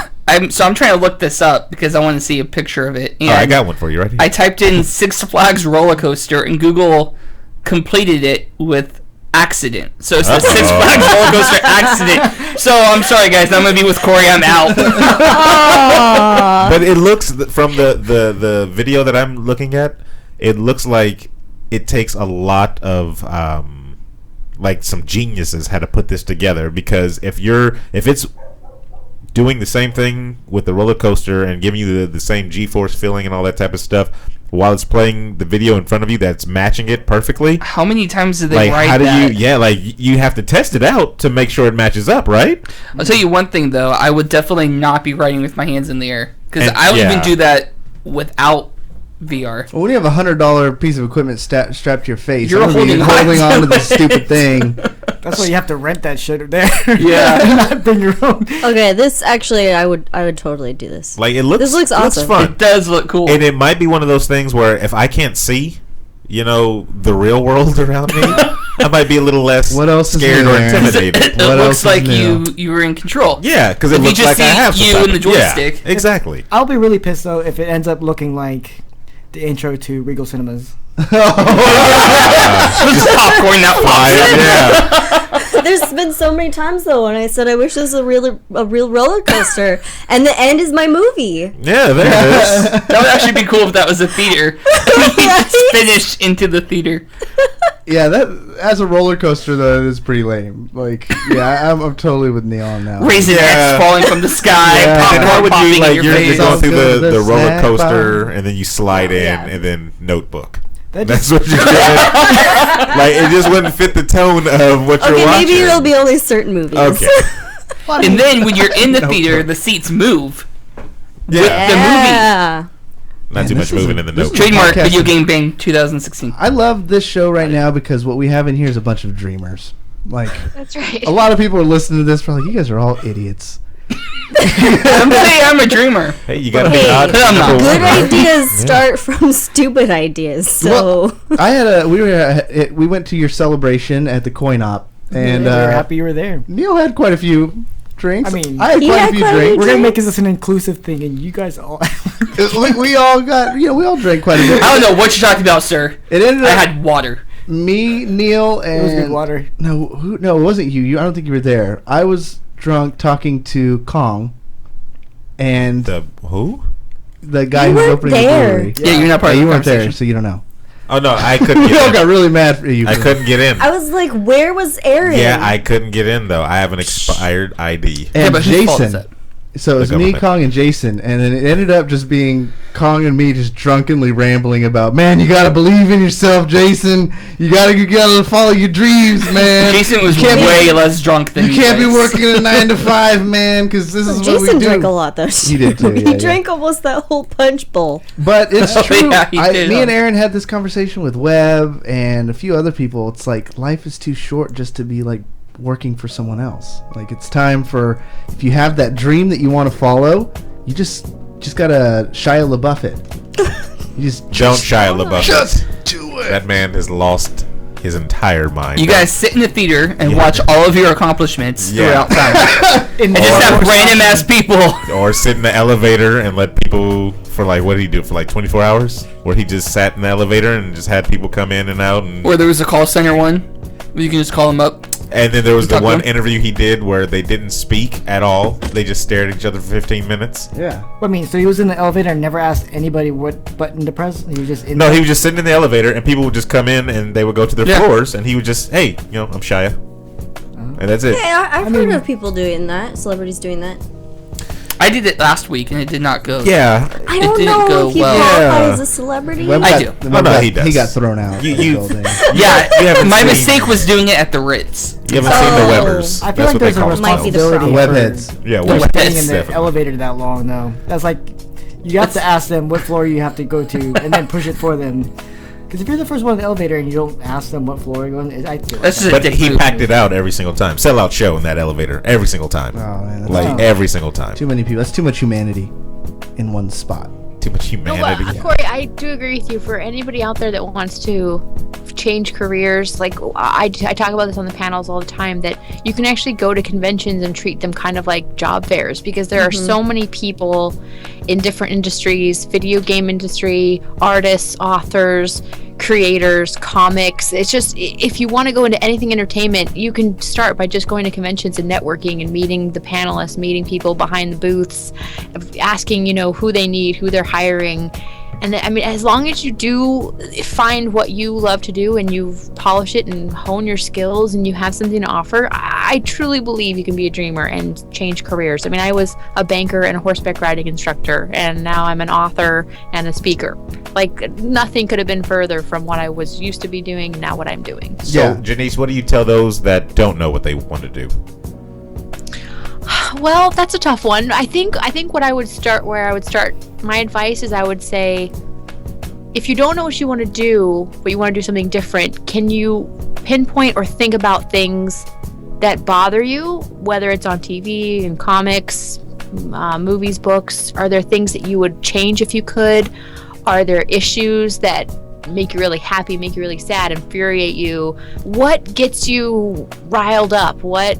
trying to look this up because I want to see a picture of it. And I got one for you right here. I typed in Six Flags roller coaster, and Google completed it with accident. So it's the Six Flags roller coaster accident. So I'm sorry, guys. I'm gonna be with Corey. I'm out. But it looks from the video that I'm looking at, it looks like it takes a lot of like some geniuses had to put this together, because if it's doing the same thing with the roller coaster and giving you the same G-force feeling and all that type of stuff while it's playing the video in front of you that's matching it perfectly. How many times did they Like, write how do that? you have to test it out to make sure it matches up, right? I'll tell you one thing though. I would definitely not be riding with my hands in the air, because And- I would yeah. even do that without VR. Well, when you have a $100 piece of equipment strapped to your face, You're I'm gonna be holding holding on on to this stupid thing. That's why you have to rent that shit there. Yeah. Not bring your own. Okay, this actually, I would totally do this. Like, it looks This looks awesome. fun. It does look cool. And it might be one of those things where if I can't see, the real world around me, I might be a little less What else is scared new, or Aaron? intimidated. It What looks else is like new? you were in control. Yeah, because it If you looks just like I see have some you type and the of- joystick. Yeah, exactly. I'll be really pissed though if it ends up looking like the intro to Regal Cinemas. Just popcorn that pops. Yeah. There's been so many times though when I said I wish this was a real roller coaster, and the end is my movie. Yeah, there it is. That would actually be cool if that was a theater. Just finish into the theater. Yeah, that as a roller coaster though, it is pretty lame. Like, yeah, I'm totally with Neil on that. Raisinets falling from the sky, Yeah. And how popcorn would popping you, in like, your you're face. going through Sounds good. the The roller snack coaster, bar. and then you slide in, yeah. and then notebook. That's what you're doing. Like, it just wouldn't fit the tone of what you're Okay, watching. maybe it'll be only certain movies. Okay. And then when you're in the theater, the seats move. Yeah. The movie. Yeah. Not too this much is moving a- in the this note. is a Trademark podcast. Video Game Bang 2016. I love this show right now because what we have in here is a bunch of dreamers. Like, That's right. a lot of people are listening to this for like, you guys are all idiots. I'm a dreamer. Hey, you gotta Hey, be odd. I'm not. number Good one, right? ideas start from stupid ideas. So I had we went to your celebration at the Coin Op, and we were happy you were there. Neil had quite a few drinks. I mean, I had He quite had a few quite a few drinks. We're gonna make this an inclusive thing, and you guys all. we all got, we all drank quite a bit. I don't know what you're talking about, sir. It ended I up had water. me, Neil, It was good and water. no, it wasn't you. I don't think you were there. I was drunk talking to Kong, and The who? the guy You who's weren't opening there. the brewery. Yeah, you're not part Yeah, of you the weren't there, conversation. so you don't know. Oh no, I couldn't We all get got in. really mad for you. I couldn't get in. I was like, where was Aaron? Yeah, I couldn't get in though. I have an expired ID. And but whose fault is Jason. that? So it was The me, government. Kong, and Jason, and then it ended up just being Kong and me just drunkenly rambling about, man, you gotta believe in yourself, Jason. You gotta follow your dreams, man. Jason was You can't be- way less drunk than You can't be guys. working a 9 to 5, man, because this is what we Jason do. drank a lot though. He did too, He yeah, yeah. drank almost that whole punch bowl. But it's Oh, true. yeah, he did, Me huh? and Aaron had this conversation with Webb and a few other people. It's like life is too short just to be like working for someone else. Like it's time for, if you have that dream that you want to follow, you just gotta Shia LaBeouf it. You just Don't Shia LaBeouf. just do it. That man has lost his entire mind. You guys sit in the theater and Yeah. watch all of your accomplishments Yeah. throughout time. In And just have Or- random ass people. Or sit in the elevator and let people for like, what did he do for like 24 hours? Where he just sat in the elevator and just had people come in and out, and Or there was a call center one where you can just call them up. then there was the Talk to one him. interview he did where they didn't speak at all. They just stared at each other for 15 minutes. Yeah. I mean, so he was in the elevator and never asked anybody what button to press. He was just in. No, there? he was just sitting in the elevator, and people would just come in, and they would go to their Yeah. floors, and he would just, hey, I'm Shia, and that's it. Yeah, I've I heard mean- of people doing that. Celebrities doing that. I did it last week and it did not go. Yeah, I It don't didn't know go if he well. qualifies Yeah. as a celebrity. Webb I got- do. Webb no, got- he does. He got thrown out. You- of the you- building. Yeah, You haven't my seen- mistake was doing it at the Ritz. you haven't seen the Oh. Webbers. I feel That's like what they there's a call Might be the responsibility. problem. Web for heads. Yeah, just Web staying heads, in the definitely. elevator that long, though. That's like you have to ask them what floor you have to go to, and then push it for them. Because if you're the first one in the elevator and you don't ask them what floor you're going, I feel That's just a But dick he move. packed it out every single time. Sellout show in that elevator every single time. Oh, man, that's Like too- every single time. too many people. That's too much humanity in one spot. Too much No, humanity. but Corey, I do agree with you. For anybody out there that wants to change careers, like I talk about this on the panels all the time, that you can actually go to conventions and treat them kind of like job fairs, because there are so many people in different industries, video game industry, artists, authors, creators, comics. It's just, if you want to go into anything entertainment, you can start by just going to conventions and networking and meeting the panelists, meeting people behind the booths, asking, who they need, who they're hiring. And I mean, as long as you do find what you love to do and you polish it and hone your skills and you have something to offer, I truly believe you can be a dreamer and change careers. I mean, I was a banker and a horseback riding instructor, and now I'm an author and a speaker. Like, nothing could have been further from what I was used to be doing and now what I'm doing. So, Yeah. Genese, what do you tell those that don't know what they want to do? Well, that's a tough one. I think where I would start, my advice is I would say, if you don't know what you want to do, but you want to do something different, can you pinpoint or think about things that bother you, whether it's on TV and comics, movies, books? Are there things that you would change if you could? Are there issues that make you really happy, make you really sad, infuriate you? What gets you riled up? What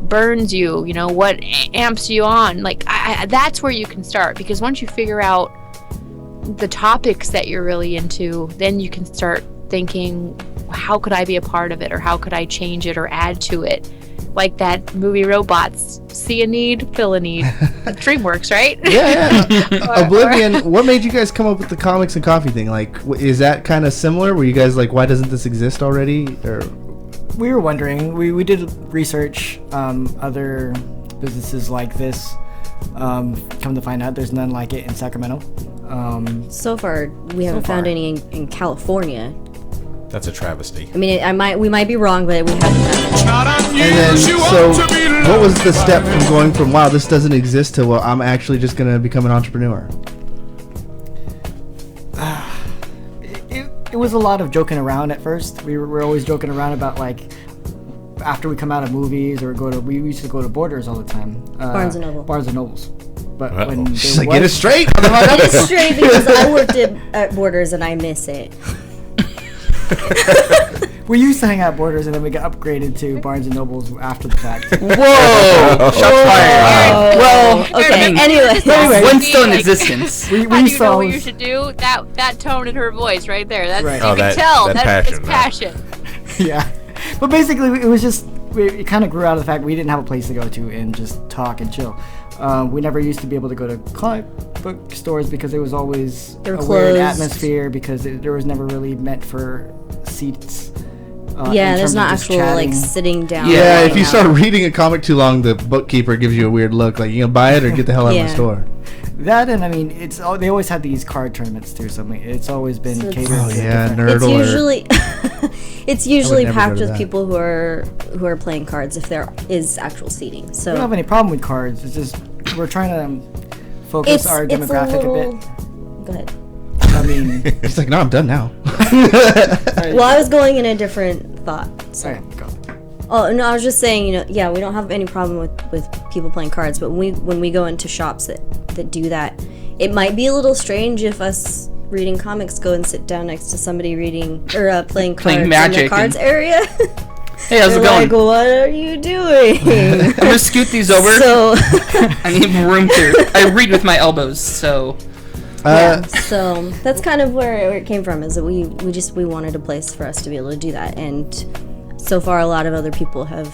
burns you? What amps you on? Like, that's where you can start, because once you figure out the topics that you're really into, then you can start thinking, how could I be a part of it, or how could I change it or add to it? Like that movie Robots, see a need, fill a need. DreamWorks, right? Yeah. Oblivion. What made you guys come up with the comics and coffee thing? Like, is that kind of similar? Were you guys like, why doesn't this exist already? Or We were wondering. We did research other businesses like this. Come to find out, there's none like it in Sacramento. So far, we haven't found far. any in California. That's a travesty. I mean, we might be wrong, but we haven't done it. And then, so what was the step from going from wow, this doesn't exist to well, I'm actually just gonna become an entrepreneur? It was a lot of joking around at first. We were always joking around about like after we come out of movies or we used to go to Borders all the time. Barnes and Noble. Barnes and Nobles. But Uh-oh. when She's like, get it straight. Get it straight because I worked at Borders and I miss it. we used to hang out at Borders and then we got upgraded to Barnes and Nobles after the fact. Whoa! Shots fired. Well, Okay. Anyway, one's still in existence. How do you know what you should do? That tone in her voice right there. That's Right. you Oh, can tell. that That's passion, passion. Yeah. But basically, it was just, it kind of grew out of the fact we didn't have a place to go to and just talk and chill. We never used to be able to go to comic book stores because it was always They were a weird closed. atmosphere because there was never really meant for seats. Yeah, in there's terms not of just actual chatting. like sitting down. Yeah, and if you hanging out. start reading a comic too long, the bookkeeper gives you a weird look, like you gonna buy it or get the hell out of Yeah. the store. That and I mean, they always had these card tournaments too. So I mean, it's always been So it's- catered. Oh to yeah, different- nerd It's alert. usually it's usually never go packed to with that. people who are playing cards if there is actual seating. We don't So have any problem with cards. It's just we're trying to focus our demographic a bit. Go ahead. I mean, He's like, no, I'm done now. Well, I was going in a different thought. So. sorry, go. Oh no, I was just saying, yeah, we don't have any problem with people playing cards, but when we go into shops that do that, it might be a little strange if us reading comics go and sit down next to somebody reading or playing cards in the Magic cards and- area. Hey, how's it They're going? like, what are you doing? I'm gonna scoot these over. So I need room to. I read with my elbows, so. yeah, so that's kind of where it came from. Is that we wanted a place for us to be able to do that, and so far a lot of other people have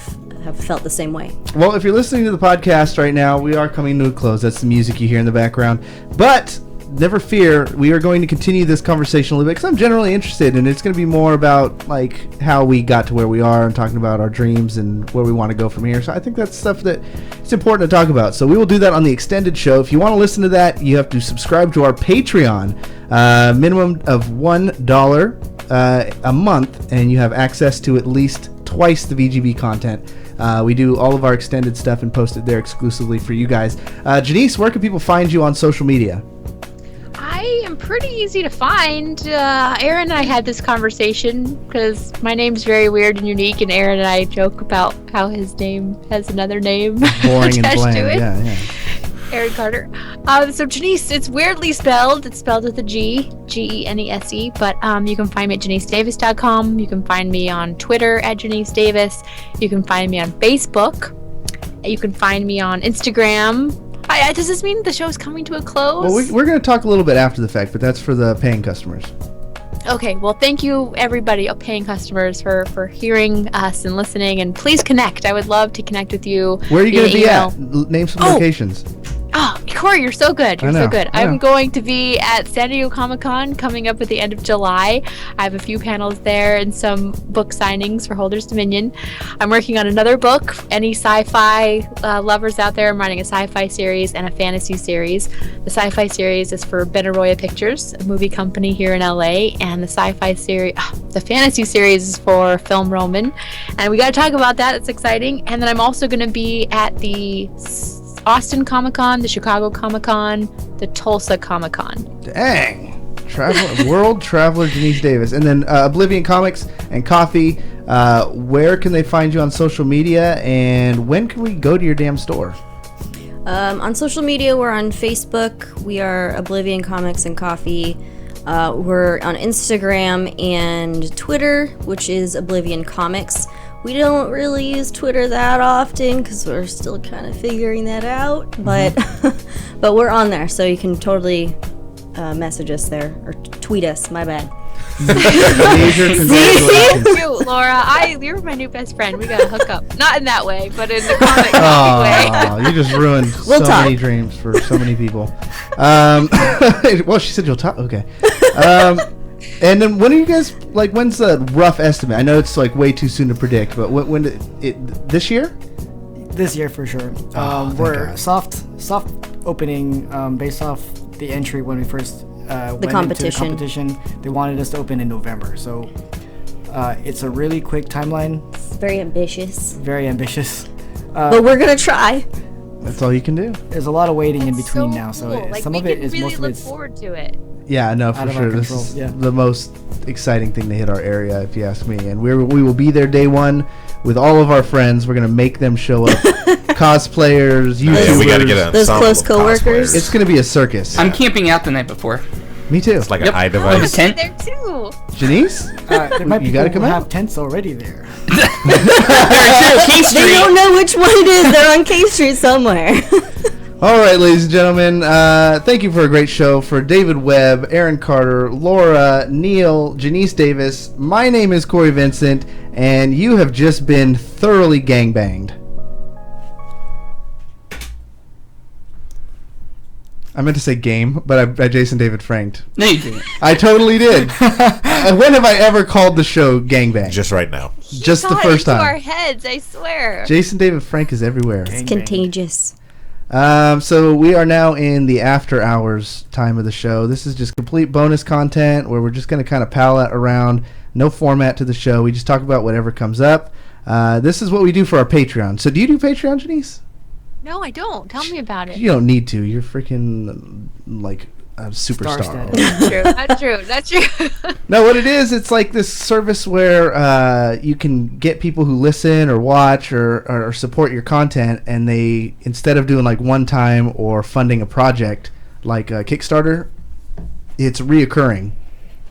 felt the same way. Well, if you're listening to the podcast right now, we are coming to a close. That's the music you hear in the background. But never fear, we are going to continue this conversation a little bit because I'm generally interested, and it's going to be more about like how we got to where we are and talking about our dreams and where we want to go from here. So I think that's stuff that it's important to talk about. So we will do that on the extended show. If you want to listen to that, you have to subscribe to our Patreon, minimum of $1 a month, and you have access to at least twice the VGB content. We do all of our extended stuff and post it there exclusively for you guys. Genese, where can people find you on social media? I am pretty easy to find. Aaron and I had this conversation because my name's very weird and unique, and Aaron and I joke about how his name has another name Boring and attached bland. to it. Yeah. Aaron Carter. So Genese, it's weirdly spelled. It's spelled with a G, Genese. But you can find me at genesedavis.com. You can find me on Twitter at Genese Davis. You can find me on Facebook. You can find me on Instagram. Does this mean the show's coming to a close? Well, we're going to talk a little bit after the fact, but that's for the paying customers. Okay, well, thank you, everybody, paying customers, for hearing us and listening. And please connect. I would love to connect with you. Where are you going to via be email. at? Name some Oh. locations. Oh, Corey, you're so good. You're I know, so good. I know. I'm going to be at San Diego Comic-Con coming up at the end of July. I have a few panels there and some book signings for Holders Dominion. I'm working on another book. Any sci-fi lovers out there, I'm writing a sci-fi series and a fantasy series. The sci-fi series is for Benaroya Pictures, a movie company here in LA, and the the fantasy series is for Film Roman. And we got to talk about that. It's exciting. And then I'm also going to be at the Austin Comic-Con, the Chicago Comic-Con, the Tulsa Comic-Con. Dang. World Traveler Genese Davis. And then Oblivion Comics and Coffee. Where can they find you on social media? And when can we go to your damn store? On social media, we're on Facebook. We are Oblivion Comics and Coffee. We're on Instagram and Twitter, which is Oblivion Comics. We don't really use Twitter that often because we're still kind of figuring that out, but but we're on there, so you can totally message us there or tweet us. My bad. Major congratulations. You, Laura, you're my new best friend. We gotta hook up. Not in that way, but in the comic way. Oh, you just ruined We'll so talk. many dreams for so many people. Well, she said you'll talk. Okay. And then when are you guys, like, when's the rough estimate? I know it's like way too soon to predict, but when this year? This year for sure. thank We're God. soft opening based off the entry when we first went competition. into the competition. They wanted us to open in November, so It's a really quick timeline. It's very ambitious. Very ambitious. But we're going to try. That's all you can do. There's a lot of waiting in between So now, so cool. Like, some we of it can is really most of look it's forward to it. Yeah, no, for Out of our sure. This control, is yeah. the most exciting thing to hit our area, if you ask me. And we will be there day one with all of our friends. We're gonna make them show up, cosplayers, YouTubers. Yeah, we gotta get Those ensemble close of coworkers. cosplayers. It's gonna be a circus. I'm camping out the night before. Me too. It's like Yep. a high Oh, device. the tent? There too. Janice, there might be You gotta people come who out. have tents already there. Very true. K They Street. don't know which one it is. They're on K Street somewhere. all right, ladies and gentlemen, thank you for a great show. For David Webb, Aaron Carter, Laura, Neil, Genese Davis, my name is Corey Vincent, and you have just been thoroughly gangbanged. I meant to say game, but I Jason David franked. No, you didn't. I totally did. When have I ever called the show gangbang? Just right now. Just the Got first into our time. heads, I swear. Jason David Frank is everywhere. It's contagious. So we are now in the after hours time of the show. This is just complete bonus content where we're just going to kind of pal around. No format to the show. We just talk about whatever comes up. This is what we do for our Patreon. So do you do Patreon, Janice? No, I don't. Tell me about it. You don't need to. You're freaking like a superstar. status. True. That's true. No, what it is, it's like this service where you can get people who listen or watch or support your content, and they, instead of doing like one time or funding a project like a Kickstarter, it's reoccurring.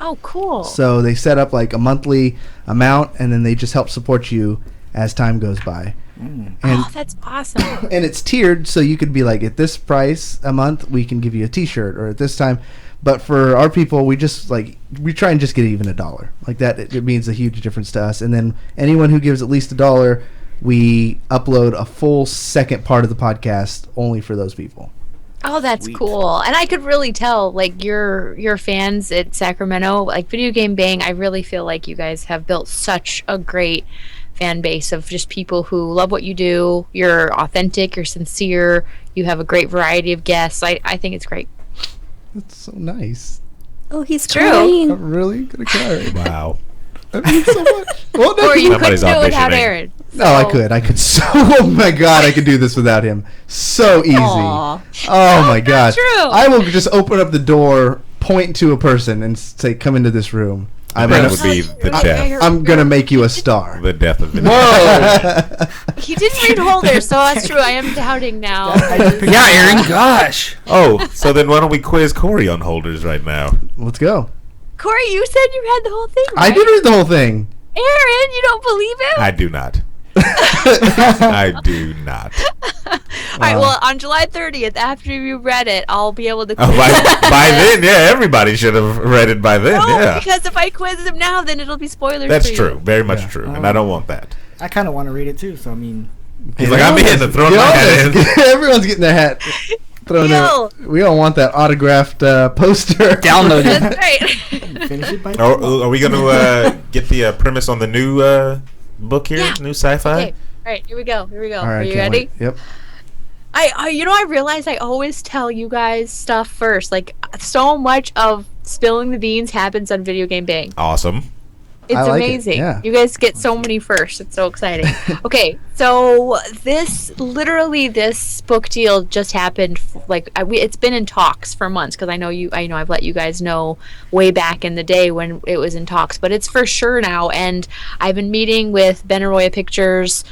Oh, cool. So they set up like a monthly amount, and then they just help support you as time goes by. And Oh, that's awesome. and it's tiered, so you could be like, at this price a month we can give you a t-shirt, or at this time. But for our people, we just like, we try and just get even $1 like that. It means a huge difference to us. And then anyone who gives at least $1, we upload a full second part of the podcast only for those people. Oh, that's cool. And I could really tell, like, your fans at Sacramento, like Video Game Bang, I really feel like you guys have built such a great fan base of just people who love what you do. You're authentic, you're sincere, you have a great variety of guests. I think it's great. That's so nice. Oh, he's True. crying. I'm really gonna cry right now. Wow. That means so much. Well, no, Or you Somebody's couldn't do it without auditioning. Aaron. no, I could. I could so. Oh my God, I could do this without him. So easy. Aw. Oh my God. true. I will just open up the door, point to a person, and say, "Come into this room." That would be the death. I'm gonna make you a star. The death of video. Whoa! He didn't read Holder, so that's true. I am doubting now. Yeah, Aaron, gosh. Oh, so then why don't we quiz Corey on holders right now? Let's go. Corey, you said you had the whole thing, I right? did read the whole thing. Aaron, you don't believe him? I do not. I do not. All right, well, on July 30th, after you read it, I'll be able to Oh, quiz by then, yeah, everybody should have read it by then. No, Yeah, because if I quiz him now, then it'll be spoilers that's for you. true. Very much true, and I don't want that. I kind of want to read it too, so I mean, He's like, I'm in and throwing Get my on hat this. in. Everyone's getting their hat thrown Yo. in. We don't want that autographed poster. Download it. That's right. finish it by. Are we going to get the premise on the new book here? Yeah. New sci-fi? Okay, all right, here we go. All right, Are you can't ready? wait. Yep. I realize I always tell you guys stuff first. Like, so much of spilling the beans happens on Video Game Bang. Awesome. It's I like it, amazing. yeah. You guys get so many first. It's so exciting. Okay, so this book deal just happened. It's been in talks for months because I know I've let you guys know way back in the day when it was in talks, but it's for sure now. And I've been meeting with Benaroya Pictures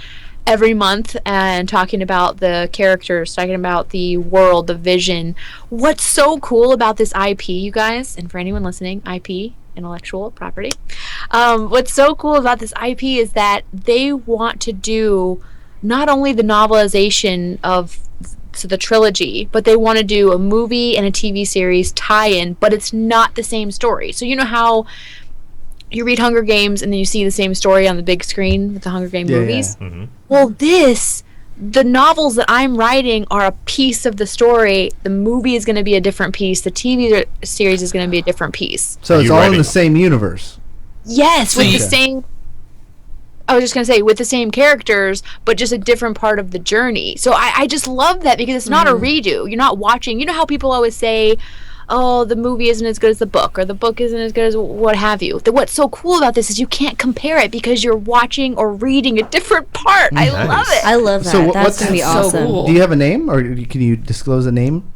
every month and talking about the characters, talking about the world, the vision. What's so cool about this IP, you guys, and for anyone listening, IP, intellectual property. What's so cool about this IP is that they want to do not only the novelization of the trilogy, but they want to do a movie and a TV series tie-in, but it's not the same story. So you know how you read Hunger Games and then you see the same story on the big screen with the Hunger Games movies? Yeah. Mhm. Well, the novels that I'm writing are a piece of the story. The movie is going to be a different piece. The TV series is going to be a different piece. So Are it's you all in writing- the same universe. Yes, with the Okay. same. I was just going to say, with the same characters, but just a different part of the journey. So I just love that because it's not a redo. You're not watching. You know how people always say, oh, the movie isn't as good as the book, or the book isn't as good as what have you. What's so cool about this is you can't compare it because you're watching or reading a different part. I love it. I love that. So That's gonna be so awesome. cool. Do you have a name, or can you disclose a name?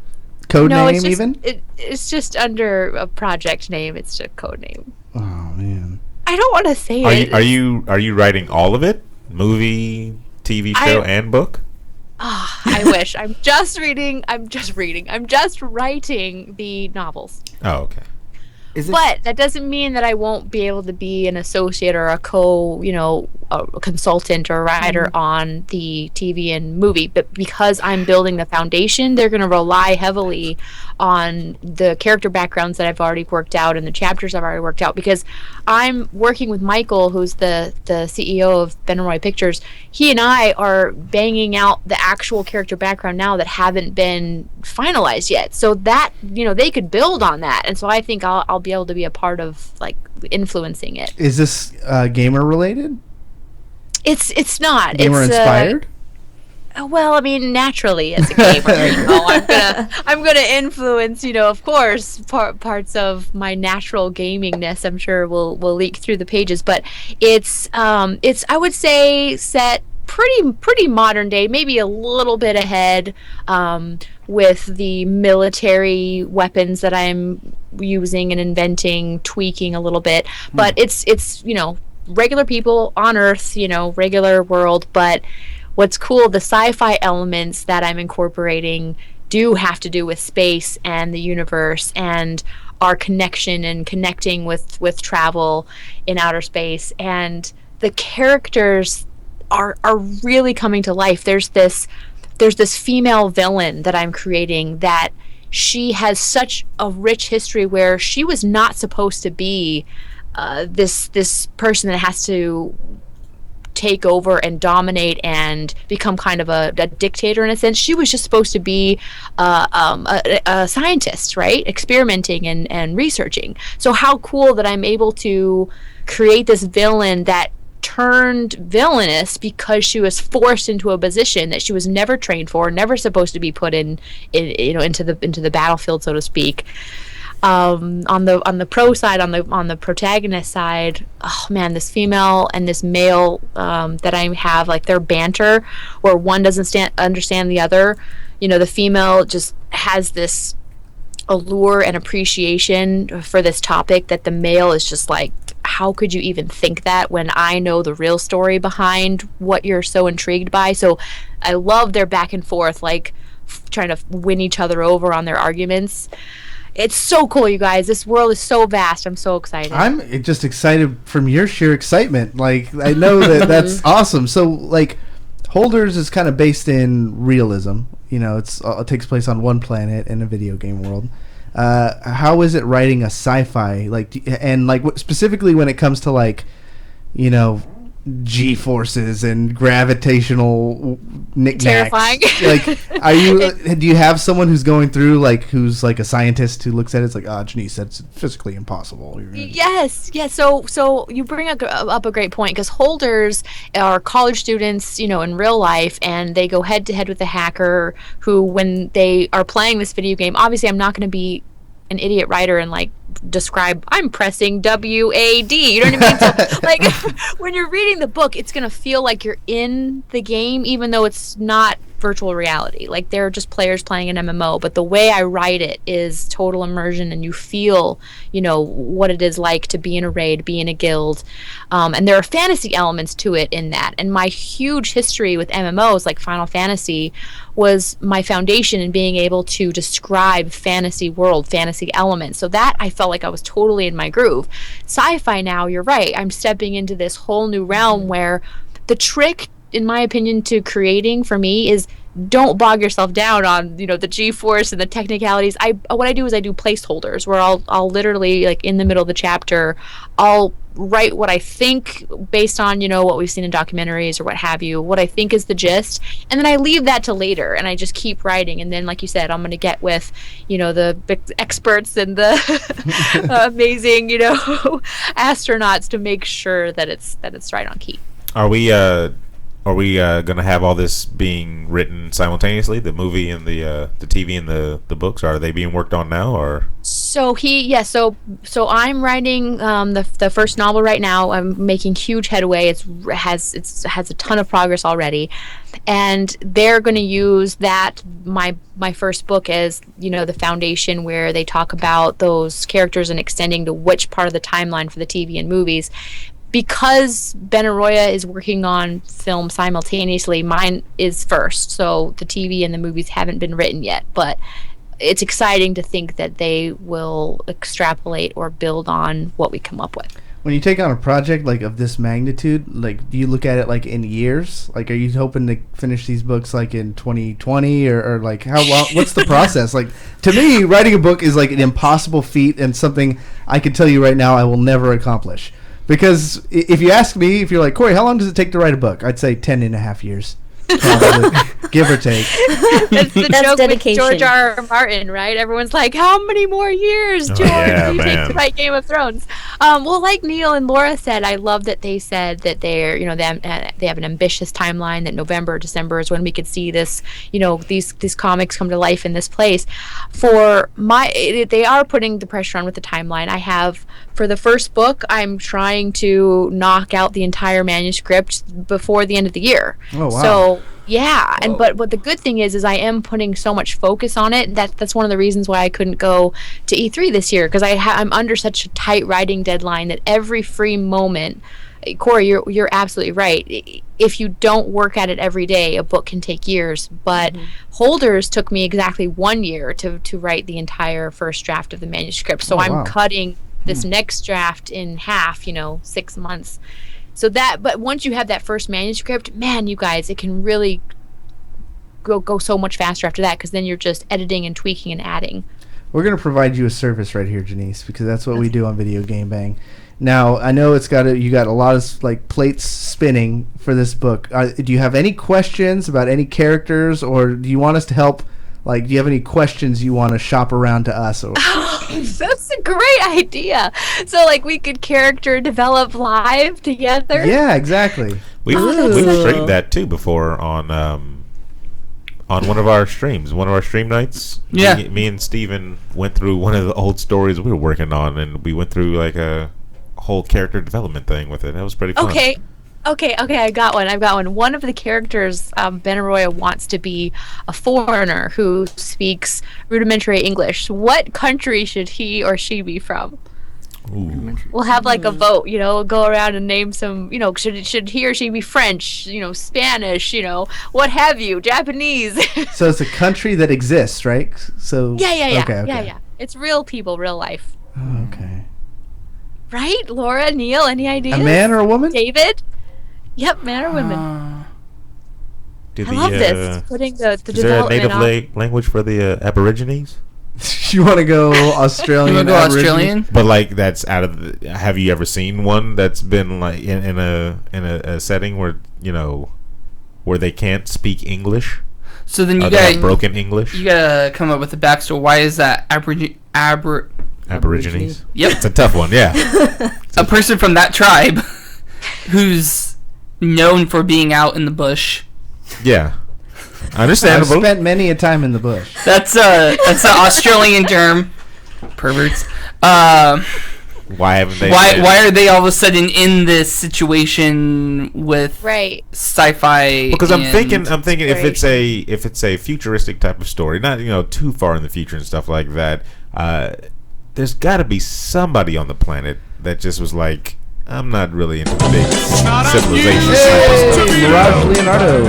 Code No, name it's just, even? it's just under a project name. It's a code name. Oh man. I don't want to say it. Are you writing all of it? Movie, TV show, and book? I wish. I'm just writing the novels. Oh, okay. But that doesn't mean that I won't be able to be an associate or a a consultant or a writer on the TV and movie. But because I'm building the foundation, they're going to rely heavily on the character backgrounds that I've already worked out and the chapters I've already worked out. Because I'm working with Michael, who's the CEO of Ben and Roy Pictures. He and I are banging out the actual character background now that haven't been finalized yet. So that, they could build on that. And so I think I'll be able to be a part of influencing it. Is this gamer related? It's not. Gamer it's inspired? Well, I mean, naturally as a gamer, I'm gonna influence, of course, parts of my natural gamingness. I'm sure will leak through the pages, but it's I would say set pretty modern day, maybe a little bit ahead, with the military weapons that I'm using and inventing, tweaking a little bit. But it's regular people on Earth, regular world. But what's cool, the sci-fi elements that I'm incorporating do have to do with space and the universe and our connection and connecting with travel in outer space. And the characters are really coming to life. There's this female villain that I'm creating that she has such a rich history where she was not supposed to be this person that has to take over and dominate and become kind of a dictator in a sense. She was just supposed to be a scientist, right? Experimenting and researching. So how cool that I'm able to create this villain that turned villainous because she was forced into a position that she was never trained for, never supposed to be put into the battlefield, so to speak. On the pro side, on the protagonist side, oh man, this female and this male that I have, their banter, where one doesn't understand the other. The female just has this allure and appreciation for this topic that the male is just like, how could you even think that when I know the real story behind what you're so intrigued by? So I love their back and forth, trying to win each other over on their arguments. It's so cool, you guys. This world is so vast. I'm so excited. I'm just excited from your sheer excitement. I know that's awesome. So, Holders is kind of based in realism. It takes place on one planet in a video game world. How is it writing a sci-fi? Specifically when it comes to G-forces and gravitational knickknacks. Terrifying. Do you have someone who's going through who's a scientist who looks at it, it's Genese, that's physically impossible. Yes. So you bring up a great point, because holders are college students, in real life, and they go head to head with a hacker who, when they are playing this video game, obviously I'm not going to be an idiot writer and describe I'm pressing WAD, you know what I mean? So when you're reading the book, it's gonna feel like you're in the game, even though it's not virtual reality. They're just players playing an MMO, but the way I write it is total immersion, and you feel what it is like to be in a raid, be in a guild, and there are fantasy elements to it in that. And my huge history with MMOs like Final Fantasy was my foundation in being able to describe fantasy world, fantasy elements. So that I felt like I was totally in my groove. Sci-fi now, you're right, I'm stepping into this whole new realm where the trick, in my opinion, to creating for me is don't bog yourself down on the G-force and the technicalities. What I do is I do placeholders where I'll literally, in the middle of the chapter, I'll write what I think based on what we've seen in documentaries or what have you, what I think is the gist, and then I leave that to later and I just keep writing. And then, like you said, I'm going to get with the big experts and the amazing astronauts to make sure that it's right on key. Are we going to have all this being written simultaneously, the movie and the TV and the books? Are they being worked on now, or? So I'm writing the first novel right now. I'm making huge headway. It has a ton of progress already, and they're going to use that my first book as the foundation where they talk about those characters and extending to which part of the timeline for the TV and movies. Because Benaroya is working on film simultaneously, mine is first. So the TV and the movies haven't been written yet, but it's exciting to think that they will extrapolate or build on what we come up with. When you take on a project like of this magnitude, like, do you look at it like in years? Like, are you hoping to finish these books like in 2020 or like how long? What's the process? Like, to me, writing a book is like an impossible feat and something I can tell you right now I will never accomplish. Because if you ask me, if you're like, Corey, how long does it take to write a book? I'd say 10 and a half years. Probably, give or take. That's the That's joke dedication. with George R. Martin, right? Everyone's like, how many more years, George, do you take to write Game of Thrones? Well, like Neil and Laura said, I love that they said that they have an ambitious timeline, that November, December is when we could see this, these comics come to life in this place. They are putting the pressure on with the timeline. I have, for the first book, I'm trying to knock out the entire manuscript before the end of the year. Oh, wow. So, yeah, but the good thing is I am putting so much focus on it. That's one of the reasons why I couldn't go to E3 this year, because I'm under such a tight writing deadline that every free moment, Corey, you're absolutely right. If you don't work at it every day, a book can take years. But Holders took me exactly 1 year to write the entire first draft of the manuscript. So I'm cutting this next draft in half, 6 months. So but once you have that first manuscript, man, you guys, it can really go so much faster after that, because then you're just editing and tweaking and adding. We're going to provide you a service right here, Genese, because that's what we do on Video Game Bang. Now, I know you got a lot of like plates spinning for this book. Do you have any questions about any characters, or do you want us to help? Like, do you have any questions you want to shop around to us? Or? That's a great idea. So, like, we could character develop live together. Yeah, exactly. We've streamed that too before on one of our streams, one of our stream nights. Yeah. Me and Steven went through one of the old stories we were working on, and we went through like a whole character development thing with it. That was pretty fun. Okay, I got one. One of the characters, Benaroya, wants to be a foreigner who speaks rudimentary English. What country should he or she be from? Ooh. We'll have like a vote, go around and name some, should he or she be French, Spanish, what have you, Japanese. So it's a country that exists, right? So Yeah. Okay. Yeah. It's real people, real life. Oh, okay. Right, Laura, Neil, any ideas? A man or a woman? David? Yep, man or women. I love this. Putting the is there a development native language for the Aborigines? You want to go Australian? You want to go Australian? But like that's out of the, have you ever seen one that's been like in a setting where where they can't speak English? So then you they have got broken English. You gotta come up with a backstory. Why is that Aborigines? Yep, it's a tough one. Yeah, a person from that tribe who's known for being out in the bush. Yeah, understandable. I've spent many a time in the bush. That's an Australian term. Perverts. Why haven't they? Why are they all of a sudden in this situation with sci-fi? Because I'm thinking if it's a futuristic type of story, not too far in the future and stuff like that. There's got to be somebody on the planet that just was like, I'm not really into the big civilization stuff. Leonardo.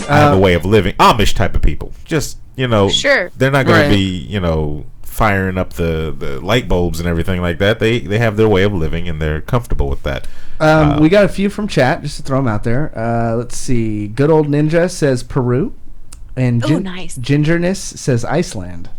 I have a way of living. Amish type of people. Just, Sure. They're not going to be, firing up the light bulbs and everything like that. They have their way of living, and they're comfortable with that. We got a few from chat, just to throw them out there. Let's see. Good Old Ninja says Peru. And nice. Gingerness says Iceland.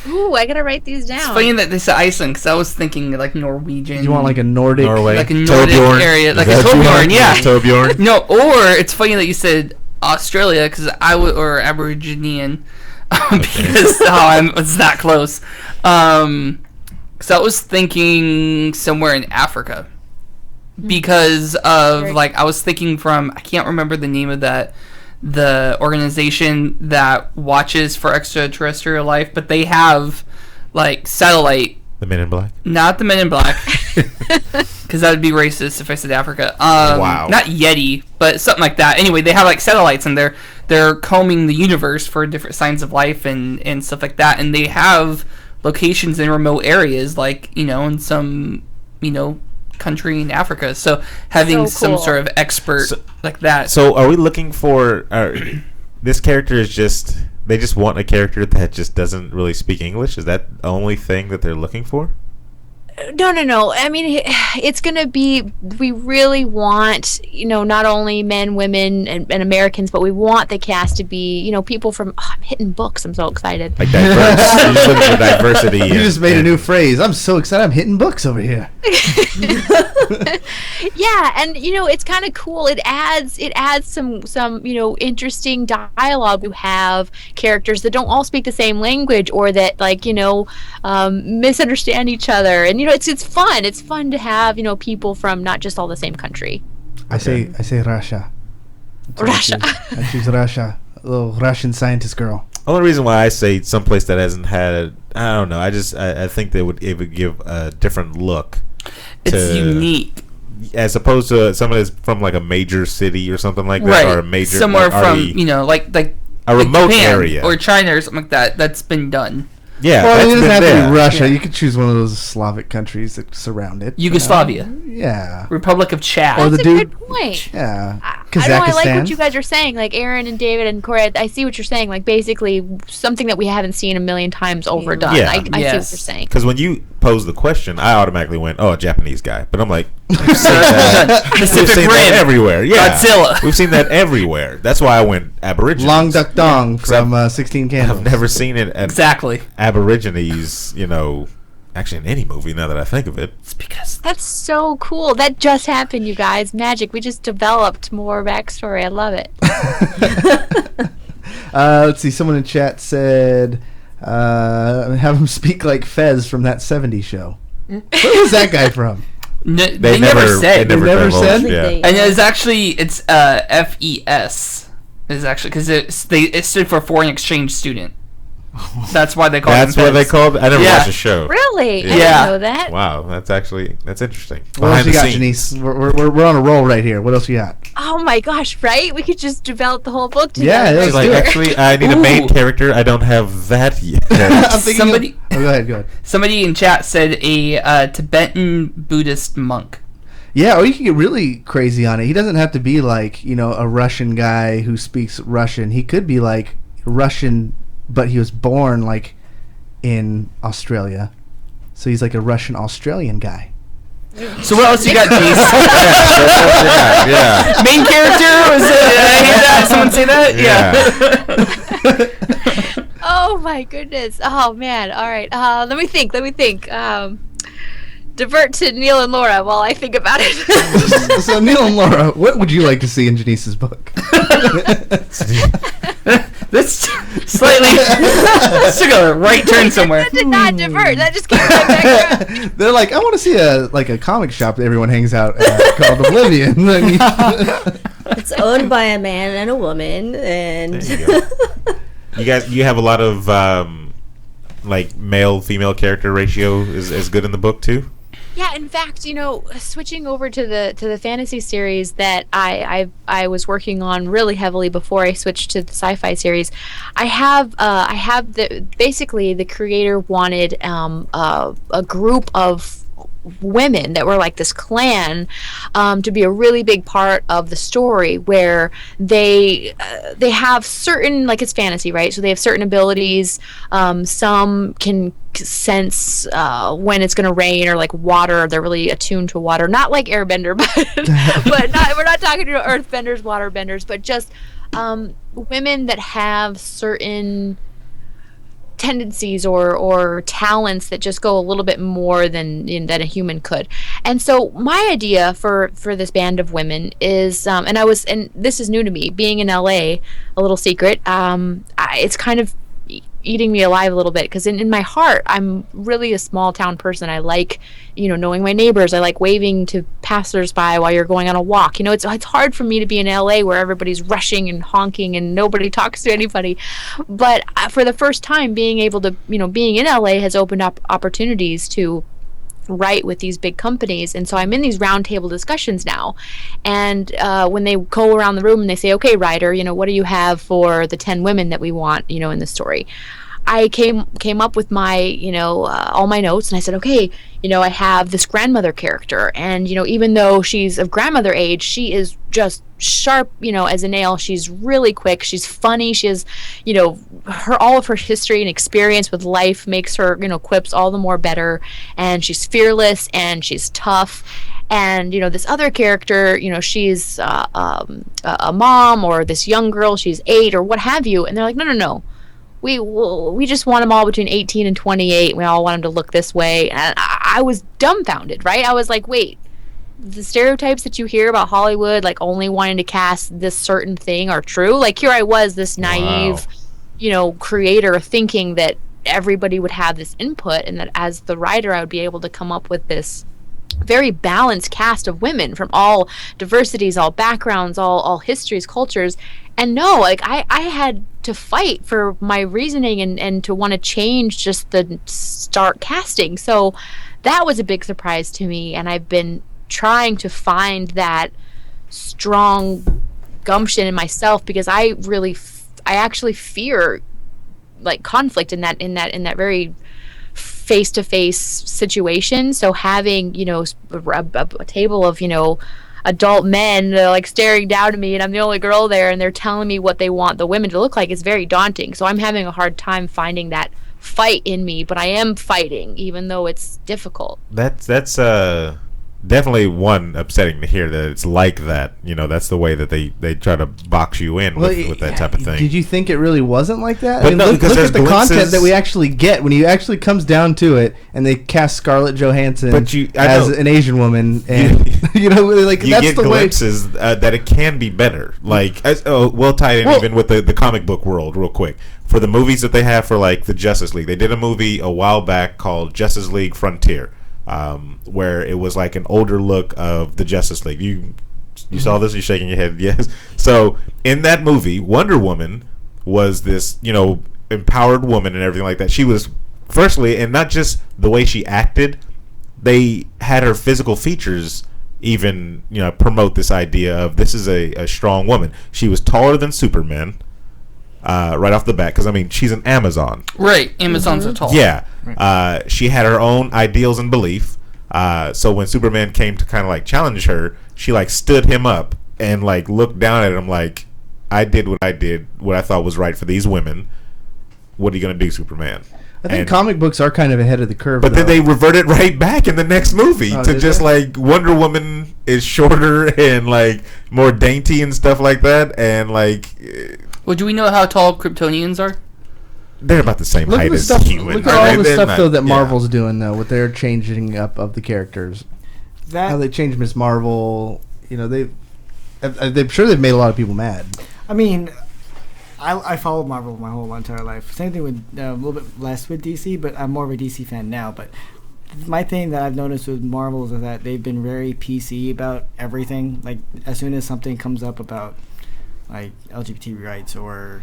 Ooh, I gotta write these down. It's funny that they said Iceland, because I was thinking like Norwegian. You want like a Nordic, Norway, like a Nordic area, like a Torbjorn, yeah. Torbjorn. No, or it's funny that you said Australia, because or Aboriginian, because it's that close. Because I was thinking somewhere in Africa, because of I was thinking from, I can't remember the name of the organization that watches for extraterrestrial life, but they have like satellite. The Men in Black. Not the Men in Black, because that would be racist if I said Africa. Wow. Not Yeti, but something like that. Anyway, they have like satellites, and they're combing the universe for different signs of life and stuff like that. And they have locations in remote areas, like in some country in Africa. So having So cool. some sort of expert like that. So are we looking for this character is just they just want a character that just doesn't really speak English? Is that the only thing that they're looking for? No. I mean, it's going to be, we really want, not only men, women, and Americans, but we want the cast to be, people from, I'm hitting books. I'm so excited. Like diverse. You're just looking for diversity. You just made a new phrase. I'm so excited. I'm hitting books over here. Yeah, and it's kind of cool. It adds some interesting dialogue. You have characters that don't all speak the same language, or that misunderstand each other, and it's fun. It's fun to have people from not just all the same country. I say Russia. Russia. I choose Russia. A little Russian scientist girl. Only reason why I say someplace that hasn't had I don't know. I think it would give a different look. It's unique. As opposed to someone that's from like a major city or something like that, or a major somewhere from like a remote Japan area or China or something like that. That's been done. Yeah, Well, that's it doesn't been have to there. be Russia. You could choose one of those Slavic countries that surround it. Yugoslavia, Yeah. Republic of Chad. Or That's the a dude- good point. Yeah. I Kazakhstan. like what you guys are saying, like Aaron and David and Corey. I see what you're saying. Like basically something that we haven't seen a million times overdone. Yeah. I see what Yes. you're saying. Because when you posed the question, I automatically went, "Oh, a Japanese guy." But I'm like, we've seen that, we've Pacific seen that Rim. everywhere. Yeah, Godzilla. We've seen that everywhere. That's why I went Aborigines. Long Duck Dong from 16 Candles. I've never seen it at Exactly. Aborigines. Actually in any movie. Now that I think of it, It's because That's so cool. That just happened, you guys. Magic. We just developed more backstory. I love it. Let's see. Someone in chat said, have him speak like Fez from that 70s show. Where was that guy from? they never said. They never divulged, said? Yeah. And it's FES. Is actually because it stood for foreign exchange student. That's why they call That's him what they Fez. called. I never Yeah. watched the show. Really? I Yeah. didn't know that. Wow, that's interesting. What else Behind you the got, scenes. Janice? We're on a roll right here. What else you got? Oh my gosh, right? We could just develop the whole book Yeah, together. yeah, She's let's like, do it. actually, I need a main Ooh. character. I don't have that yet. I'm thinking Somebody- Of, go ahead. Somebody in chat said a Tibetan Buddhist monk. Yeah, or you can get really crazy on it. He doesn't have to be like, a Russian guy who speaks Russian. He could be like Russian, but he was born like in Australia. So he's like a Russian Australian guy. So what else you got, Jace? yeah. Main character was I hear that? Someone say that? Yeah. Oh my goodness. Oh man. All right. Let me think. Divert to Neil and Laura while I think about it. So Neil and Laura, what would you like to see in Janice's book? That's slightly took a right turn somewhere. That did not divert. That just came right back around. They're like, I want to see a comic shop that everyone hangs out at called Oblivion. It's owned by a man and a woman, and There you go. You have a lot of like male female character ratio is good in the book too. Yeah, in fact, switching over to the fantasy series that I was working on really heavily before I switched to the sci-fi series, I have basically the creator wanted a group of women that were like this clan to be a really big part of the story, where they have certain, like, it's fantasy, right? So they have certain abilities. Some can sense when it's going to rain, or like water. They're really attuned to water, not like airbender, but we're not talking to earthbenders, waterbenders, but just women that have certain tendencies or talents that just go a little bit more than a human could. And so my idea for this band of women is and this is new to me, being in LA, a little secret, it's kind of eating me alive a little bit, because in my heart, I'm really a small town person. I like, knowing my neighbors. I like waving to passersby while you're going on a walk. It's hard for me to be in LA where everybody's rushing and honking and nobody talks to anybody. But for the first time, being able to, being in LA has opened up opportunities to write with these big companies. And so I'm in these roundtable discussions now, and when they go around the room and they say, okay, writer, what do you have for the 10 women that we want, in the story? I came up with my, all my notes, and I said, okay, I have this grandmother character, and even though she's of grandmother age, she is just sharp, as a nail. She's really quick. She's funny. She has, all of her history and experience with life makes her, quips all the more better. And she's fearless and she's tough. And this other character, she's a mom, or this young girl, she's 8 or what have you. And they're like, no. We just want them all between 18 and 28. We all want them to look this way. And I was dumbfounded, right? I was like, wait, the stereotypes that you hear about Hollywood, like only wanting to cast this certain thing, are true? Like, here I was, this naive, creator, thinking that everybody would have this input, and that as the writer I would be able to come up with this very balanced cast of women from all diversities, all backgrounds, all histories, cultures. And no, like I had to fight for my reasoning and to want to change just the start casting. So that was a big surprise to me, and I've been trying to find that strong gumption in myself, because I actually fear like conflict in that very face-to-face situation. So having a table of adult men like staring down at me, and I'm the only girl there, and they're telling me what they want the women to look like, is very daunting. So I'm having a hard time finding that fight in me, but I am fighting, even though it's difficult. That's definitely one upsetting to hear that it's like that. That's the way that they try to box you in with that type of thing. Did you think it really wasn't like that? But no, look at the content that we actually get when it actually comes down to it, and they cast Scarlett Johansson as an Asian woman, and you like you that's get the glimpses that it can be better. Like we'll tie in even with the comic book world real quick. For the movies that they have for like the Justice League, they did a movie a while back called Justice League Frontier. Where it was like an older look of the Justice League. You saw this? You're shaking your head. Yes. So in that movie, Wonder Woman was this, empowered woman and everything like that. She was, firstly, and not just the way she acted, they had her physical features even, promote this idea of this is a strong woman. She was taller than Superman. Right off the bat, because she's an Amazon. Right, Amazons are tall. Yeah, she had her own ideals and belief. So when Superman came to kind of like challenge her, she like stood him up and like looked down at him like, I did what I thought was right for these women. What are you gonna do, Superman? I think comic books are kind of ahead of the curve. But then they reverted right back in the next movie to just like Wonder Woman is shorter and like more dainty and stuff like that, and like. Well, do we know how tall Kryptonians are? They're about the same height as humans. Look at all the stuff though that Marvel's doing though, with their changing up of the characters. How they changed Miss Marvel. I'm sure they've made a lot of people mad. I followed Marvel my whole entire life. Same thing with a little bit less with DC, but I'm more of a DC fan now. But my thing that I've noticed with Marvel is that they've been very PC about everything. Like as soon as something comes up about like LGBT rights or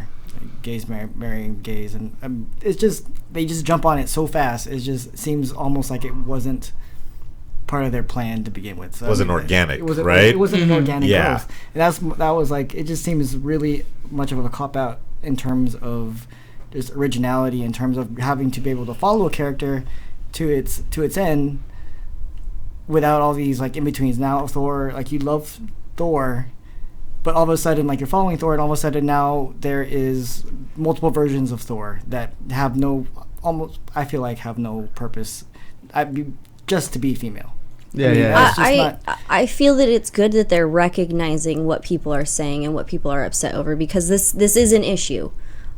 gays marrying gays, and it's just they just jump on it so fast. It just seems almost like it wasn't part of their plan to begin with. So, it wasn't organic, right? It wasn't an organic growth. And that was like, it just seems really much of a cop out in terms of just originality, in terms of having to be able to follow a character to its end without all these like in betweens. Now Thor, like you love Thor, but all of a sudden, like you're following Thor, and all of a sudden now there is multiple versions of Thor that have I feel like have no purpose, just to be female. I feel that it's good that they're recognizing what people are saying and what people are upset over, because this is an issue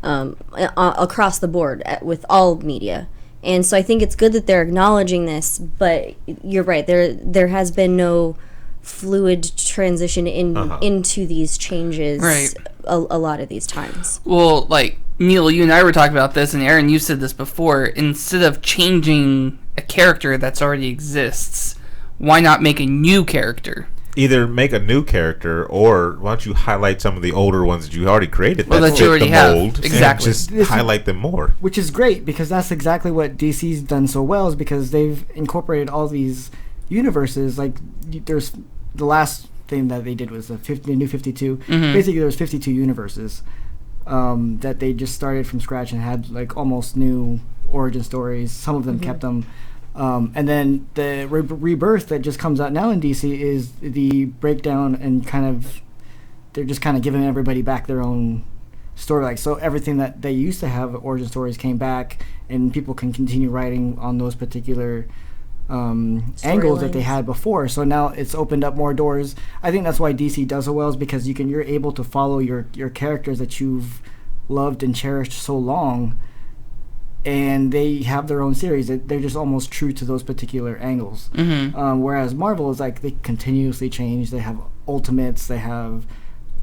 across the board with all media. And so I think it's good that they're acknowledging this, but you're right, there has been no fluid transition into these changes a lot of these times. Well, like Neil, you and I were talking about this, and Aaron, you said this before. Instead of changing a character that's already exists, why not make a new character? Either make a new character, or why don't you highlight some of the older ones that you already created Well, that fit you already the have. mold, Exactly. and just highlight them more. Which is great, because that's exactly what DC's done so well, is because they've incorporated all these universes. Like, there's the last thing that they did was the New 52. Basically, there was 52 universes that they just started from scratch and had like almost new origin stories. Some of them kept them. And then the Rebirth that just comes out now in DC is the breakdown, and kind of they're just kind of giving everybody back their own story. Like, so everything that they used to have origin stories came back, and people can continue writing on those particular angles that they had before. So now it's opened up more doors. I think that's why DC does so well, is because you're able to follow your characters that you've loved and cherished so long, and they have their own series. They're just almost true to those particular angles. Whereas Marvel is like, they continuously change. They have Ultimates, they have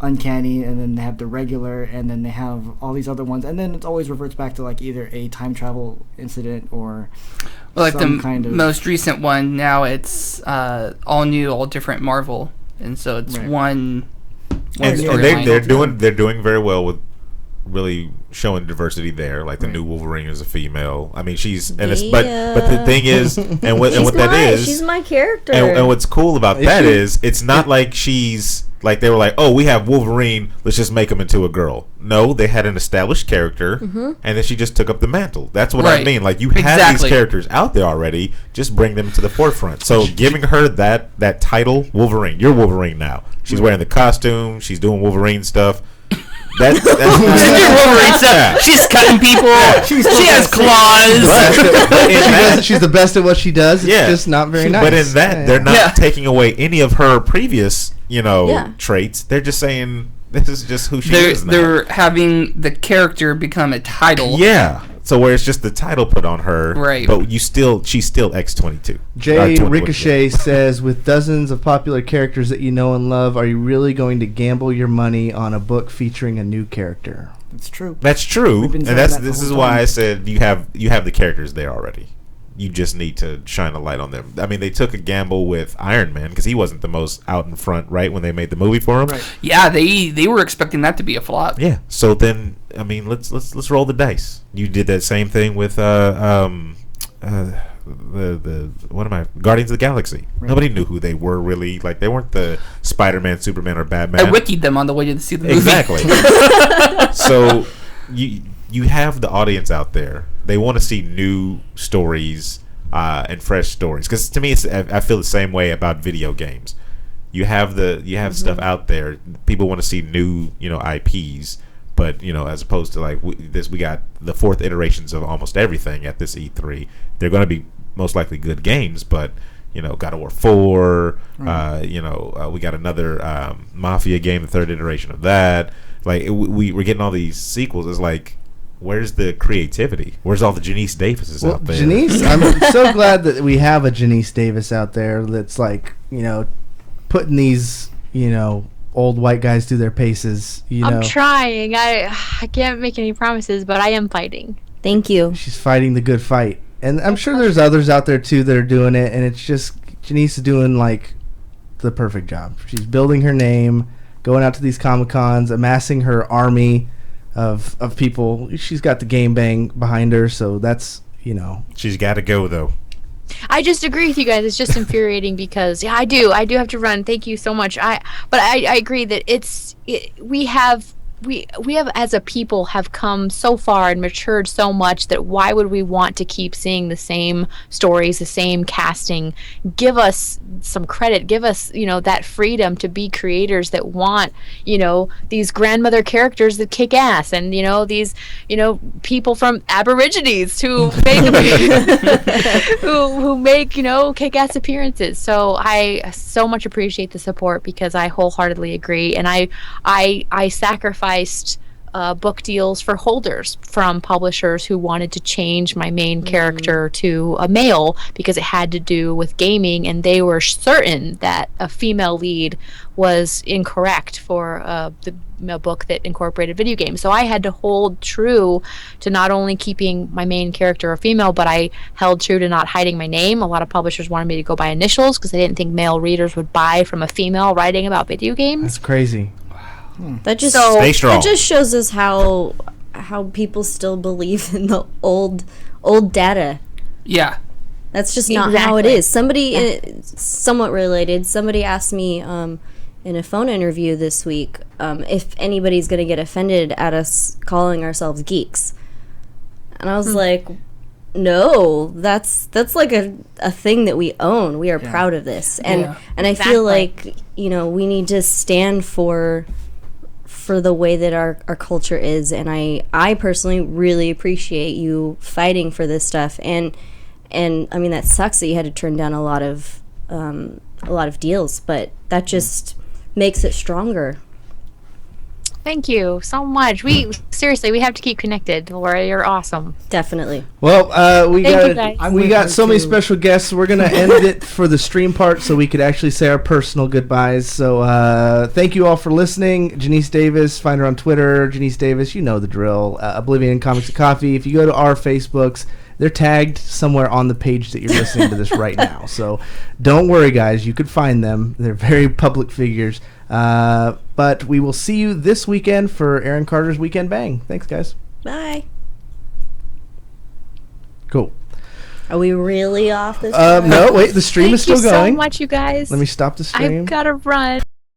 Uncanny, and then they have the regular, and then they have all these other ones, and then it always reverts back to like either a time travel incident or like some the kind of most recent one. Now it's all new, all different Marvel, and so it's one And storyline. they're doing very well with really showing diversity there. Like the new Wolverine is a female. I mean, she's and it's but the thing is, and what that is, she's my character. and what's cool about that is it's not like she's like they were like, oh, we have Wolverine, let's just make him into a girl. No, they had an established character, and then she just took up the mantle. That's what I mean. Like, you have these characters out there already, just bring them to the forefront. So giving her that title, Wolverine, you're Wolverine now. She's wearing the costume, she's doing Wolverine stuff. That's Wolverine stuff. She's cutting people. She has claws. She's the best at what she does. It's just not very nice. But in that, they're not taking away any of her previous, traits. They're just saying this is just who she is now. They're having the character become a title. Yeah. So where it's just the title put on her, right? But she's still X-22. Jay Ricochet says, with dozens of popular characters that you know and love, are you really going to gamble your money on a book featuring a new character? That's true. That's true, and this is why time. I said you have the characters there already. You just need to shine a light on them. I mean, they took a gamble with Iron Man because he wasn't the most out in front, right, when they made the movie for him. Right. Yeah, they were expecting that to be a flop. Yeah. So then, I mean, let's roll the dice. You did that same thing with Guardians of the Galaxy. Right. Nobody knew who they were really. Like, they weren't the Spider-Man, Superman, or Batman. I wikied them on the way to see the movie. Exactly. So you have the audience out there. They want to see new stories and fresh stories. Because to me, I feel the same way about video games. You have stuff out there. People want to see new, IPs. But as opposed to like we got the fourth iterations of almost everything at this E3. They're going to be most likely good games, but God of War 4. Right. We got another Mafia game, the third iteration of that. Like we're getting all these sequels. It's like, where's the creativity? Where's all the Genese Davises out there? Genese, I'm so glad that we have a Genese Davis out there that's like, putting these, old white guys through their paces. I'm trying. I can't make any promises, but I am fighting. Thank you. She's fighting the good fight. And I'm sure there's others out there too that are doing it, and it's just Genese is doing like the perfect job. She's building her name, going out to these Comic-Cons, amassing her army of people. She's got the game bang behind her, so that's she's got to go though. I just agree with you guys. It's just infuriating because I do have to run. Thank you so much. I agree that we have as a people have come so far and matured so much that why would we want to keep seeing the same stories, the same casting? Give us some credit. Give us, that freedom to be creators that want, these grandmother characters that kick ass, and these, people from Aborigines who make who make kick ass appearances. So I so much appreciate the support because I wholeheartedly agree, and I sacrificed book deals for holders from publishers who wanted to change my main character to a male because it had to do with gaming, and they were certain that a female lead was incorrect for a book that incorporated video games. So I had to hold true to not only keeping my main character a female, but I held true to not hiding my name. A lot of publishers wanted me to go by initials because they didn't think male readers would buy from a female writing about video games. That's crazy. That just Stay strong. That just shows us how people still believe in the old data. Yeah. That's just not how it is. Somebody, somewhat related, somebody asked me in a phone interview this week if anybody's going to get offended at us calling ourselves geeks. And I was like, no, that's like a thing that we own. We are proud of this. And I feel like, we need to stand for the way that our culture is. And I personally really appreciate you fighting for this stuff. And I mean, that sucks that you had to turn down a lot of deals, but that just makes it stronger. Thank you so much. We have to keep connected, Laura. You're awesome. Definitely. Well, we Thank you, guys. got so many special guests. We're gonna end it for the stream part, so we could actually say our personal goodbyes. So thank you all for listening. Genese Davis, find her on Twitter. Genese Davis, you know the drill. Oblivion Comics and Coffee. If you go to our Facebooks, they're tagged somewhere on the page that you're listening to this right now. So don't worry, guys. You could find them. They're very public figures. But we will see you this weekend for Aaron Carter's Weekend Bang. Thanks, guys. Bye. Cool. Are we really off this time? No, wait. The stream is still Thank you going. so much, you guys. Let me stop the stream. I've got to run.